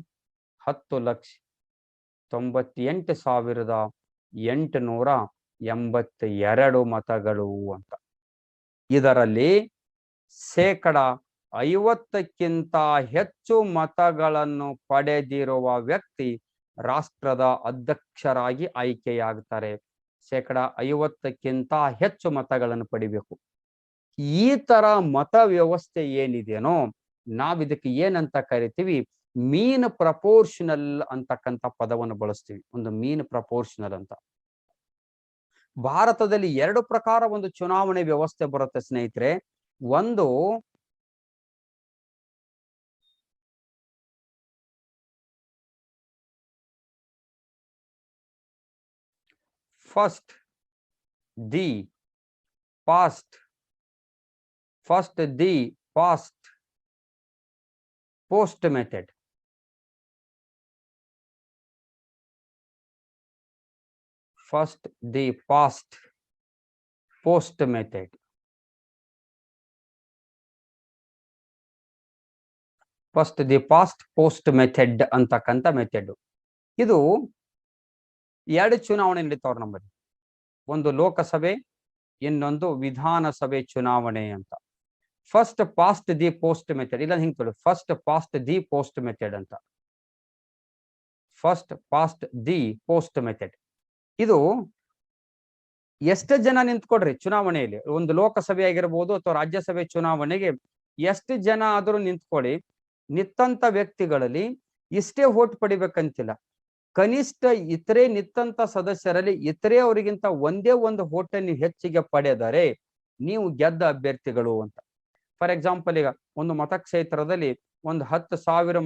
10,98,882 ಮತಗಳು ಅಂತ. ಇದರಲ್ಲಿ 50%ಕ್ಕಿಂತ ಹೆಚ್ಚು ಮತಗಳನ್ನು ಪಡೆದಿರುವ ವ್ಯಕ್ತಿ ರಾಷ್ಟ್ರದ ಅಧ್ಯಕ್ಷರಾಗಿ ಆಯ್ಕೆಯಾಗ್ತಾರೆ. 50%ಕ್ಕಿಂತ ಹೆಚ್ಚು ಮತಗಳನ್ನು ಪಡಿಬೇಕು. ಈ ತರ ಮತ ವ್ಯವಸ್ಥೆ ಏನಿದೆನೋ ನಾವಿದಕ್ಕೆ ಏನಂತ ಕರಿತೀವಿ? ಮೀನ್ ಪ್ರಪೋರ್ಷನಲ್ ಅಂತಕ್ಕಂಥ ಪದವನ್ನು ಬಳಸ್ತೀವಿ. ಒಂದು ಮೀನ್ ಪ್ರಪೋರ್ಷನಲ್ ಅಂತ. ಭಾರತದಲ್ಲಿ 2 ಪ್ರಕಾರ ಒಂದು ಚುನಾವಣೆ ವ್ಯವಸ್ಥೆ ಬರುತ್ತೆ ಸ್ನೇಹಿತರೆ. ಒಂದು first the past post method. First the past post method. First the past post method ಅಂತಕ್ಕಂಥ ಮೆಥಡ್. ಇದು 2 ಚುನಾವಣೆ ನಡೀತಾವ್ರ ನಮ್ಮಲ್ಲಿ. ಒಂದು ಲೋಕಸಭೆ, ಇನ್ನೊಂದು ವಿಧಾನಸಭೆ ಚುನಾವಣೆ ಅಂತ. First past the post method. ಇಲ್ಲ ಹಿಂಗ್ ತೊಳಿ, first past the post method ಅಂತ. First past the post method. ಇದು ಎಷ್ಟು ಜನ ನಿಂತ್ಕೊಡ್ರಿ ಚುನಾವಣೆಯಲ್ಲಿ, ಒಂದು ಲೋಕಸಭೆ ಆಗಿರ್ಬೋದು ಅಥವಾ ರಾಜ್ಯಸಭೆ ಚುನಾವಣೆಗೆ ಎಷ್ಟು ಜನ ಆದ್ರೂ ನಿಂತ್ಕೊಳ್ಳಿ, ನಿತ್ತಂತ ವ್ಯಕ್ತಿಗಳಲ್ಲಿ ಇಷ್ಟೇ ವೋಟ್ ಪಡಿಬೇಕಂತಿಲ್ಲ. ಕನಿಷ್ಠ ಇತರೆ ನಿತ್ತಂತ ಸದಸ್ಯರಲ್ಲಿ ಇತರೆ ಅವರಿಗಿಂತ ಒಂದೇ ಒಂದು ವೋಟ್ ನೀವು ಹೆಚ್ಚಿಗೆ ಪಡೆದರೆ ನೀವು ಗೆದ್ದ ಅಭ್ಯರ್ಥಿಗಳು ಅಂತ. ಫಾರ್ ಎಕ್ಸಾಂಪಲ್, ಈಗ ಒಂದು ಮತಕ್ಷೇತ್ರದಲ್ಲಿ ಒಂದು 10,000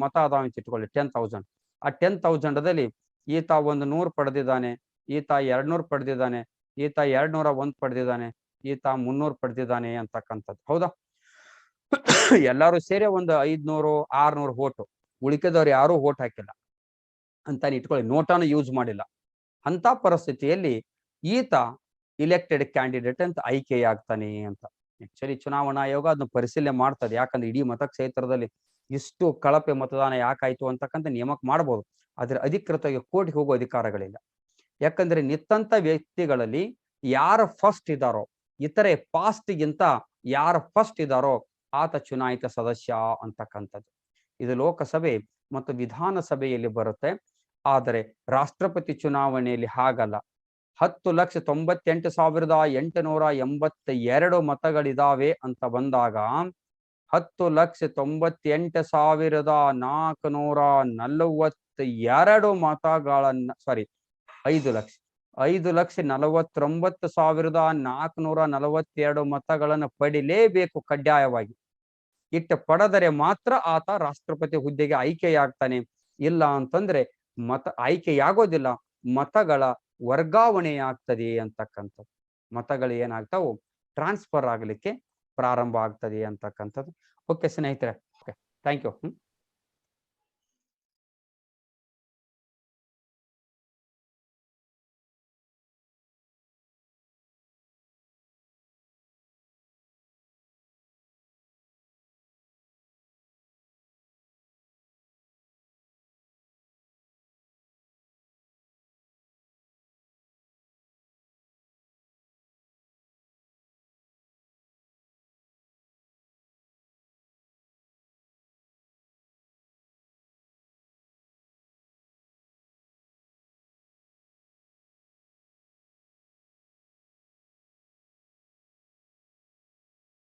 ಮತ ಅದಾವ ಅಂತ ಇಟ್ಕೊಳ್ಳಿ, 10,000. ಆ 10,000ದಲ್ಲಿ ಈತ 100 ಪಡೆದಿದ್ದಾನೆ, ಈತ 200 ಪಡೆದಿದ್ದಾನೆ, ಈತ 201 ಪಡೆದಿದ್ದಾನೆ, ಈತ 300 ಪಡೆದಿದ್ದಾನೆ ಅಂತಕ್ಕಂಥದ್ದು. ಹೌದಾ? ಎಲ್ಲಾರು ಸೇರಿ ಒಂದು 500 600 ವೋಟು. ಉಳಿಕೆದವ್ರು ಯಾರು ವೋಟ್ ಹಾಕಿಲ್ಲ ಅಂತ ಇಟ್ಕೊಳ್ಳಿ, ನೋಟಾನು ಯೂಸ್ ಮಾಡಿಲ್ಲ. ಅಂತ ಪರಿಸ್ಥಿತಿಯಲ್ಲಿ ಈತ ಇಲೆಕ್ಟೆಡ್ ಕ್ಯಾಂಡಿಡೇಟ್ ಅಂತ ಆಯ್ಕೆಯಾಗ್ತಾನೆ ಅಂತ. ಆಕ್ಚುಲಿ ಚುನಾವಣಾ ಆಯೋಗ ಅದನ್ನ ಪರಿಶೀಲನೆ ಮಾಡ್ತದೆ. ಯಾಕಂದ್ರೆ ಇಡೀ ಮತಕ್ಷೇತ್ರದಲ್ಲಿ ಇಷ್ಟು ಕಳಪೆ ಮತದಾನ ಯಾಕಾಯ್ತು ಅಂತಕ್ಕಂಥ ನೇಮಕ ಮಾಡ್ಬೋದು, ಆದ್ರೆ ಅಧಿಕೃತವಾಗಿ ಕೋರ್ಟ್ಗೆ ಹೋಗೋ ಅಧಿಕಾರಗಳಿಲ್ಲ. ಯಾಕಂದ್ರೆ ನಿತ್ತಂತ ವ್ಯಕ್ತಿಗಳಲ್ಲಿ ಯಾರು ಫಸ್ಟ್ ಇದ್ದಾರೋ, ಇತರೆ ಪಾಸ್ಟ್ಗಿಂತ ಯಾರು ಫಸ್ಟ್ ಇದ್ದಾರೋ ಆತ ಚುನಾಯಿತ ಸದಸ್ಯ ಅಂತಕ್ಕಂಥದ್ದು. ಇದು ಲೋಕಸಭೆ ಮತ್ತು ವಿಧಾನಸಭೆಯಲ್ಲಿ ಬರುತ್ತೆ. ಆದರೆ ರಾಷ್ಟ್ರಪತಿ ಚುನಾವಣೆಯಲ್ಲಿ ಹಾಗಲ್ಲ. 10,98,882 ಮತಗಳಿದಾವೆ ಅಂತ ಬಂದಾಗ 10,98,442 ಮತಗಳನ್ನ 5,49,442 ಮತಗಳನ್ನು ಪಡಿಲೇಬೇಕು ಕಡ್ಡಾಯವಾಗಿ. ಇಟ್ಟು ಪಡೆದರೆ ಮಾತ್ರ ಆತ ರಾಷ್ಟ್ರಪತಿ ಹುದ್ದೆಗೆ ಆಯ್ಕೆಯಾಗ್ತಾನೆ. ಇಲ್ಲ ಅಂತಂದ್ರೆ ಆಯ್ಕೆಯಾಗೋದಿಲ್ಲ, ಮತಗಳ ವರ್ಗಾವಣೆಯಾಗ್ತದೆ ಅಂತಕ್ಕಂಥದ್ದು. ಮತಗಳು ಏನಾಗ್ತಾವು, ಟ್ರಾನ್ಸ್ಫರ್ ಆಗ್ಲಿಕ್ಕೆ ಪ್ರಾರಂಭ ಆಗ್ತದೆ ಅಂತಕ್ಕಂಥದ್ದು. ಓಕೆ ಸ್ನೇಹಿತರೆ, ಓಕೆ, ಥ್ಯಾಂಕ್ ಯು.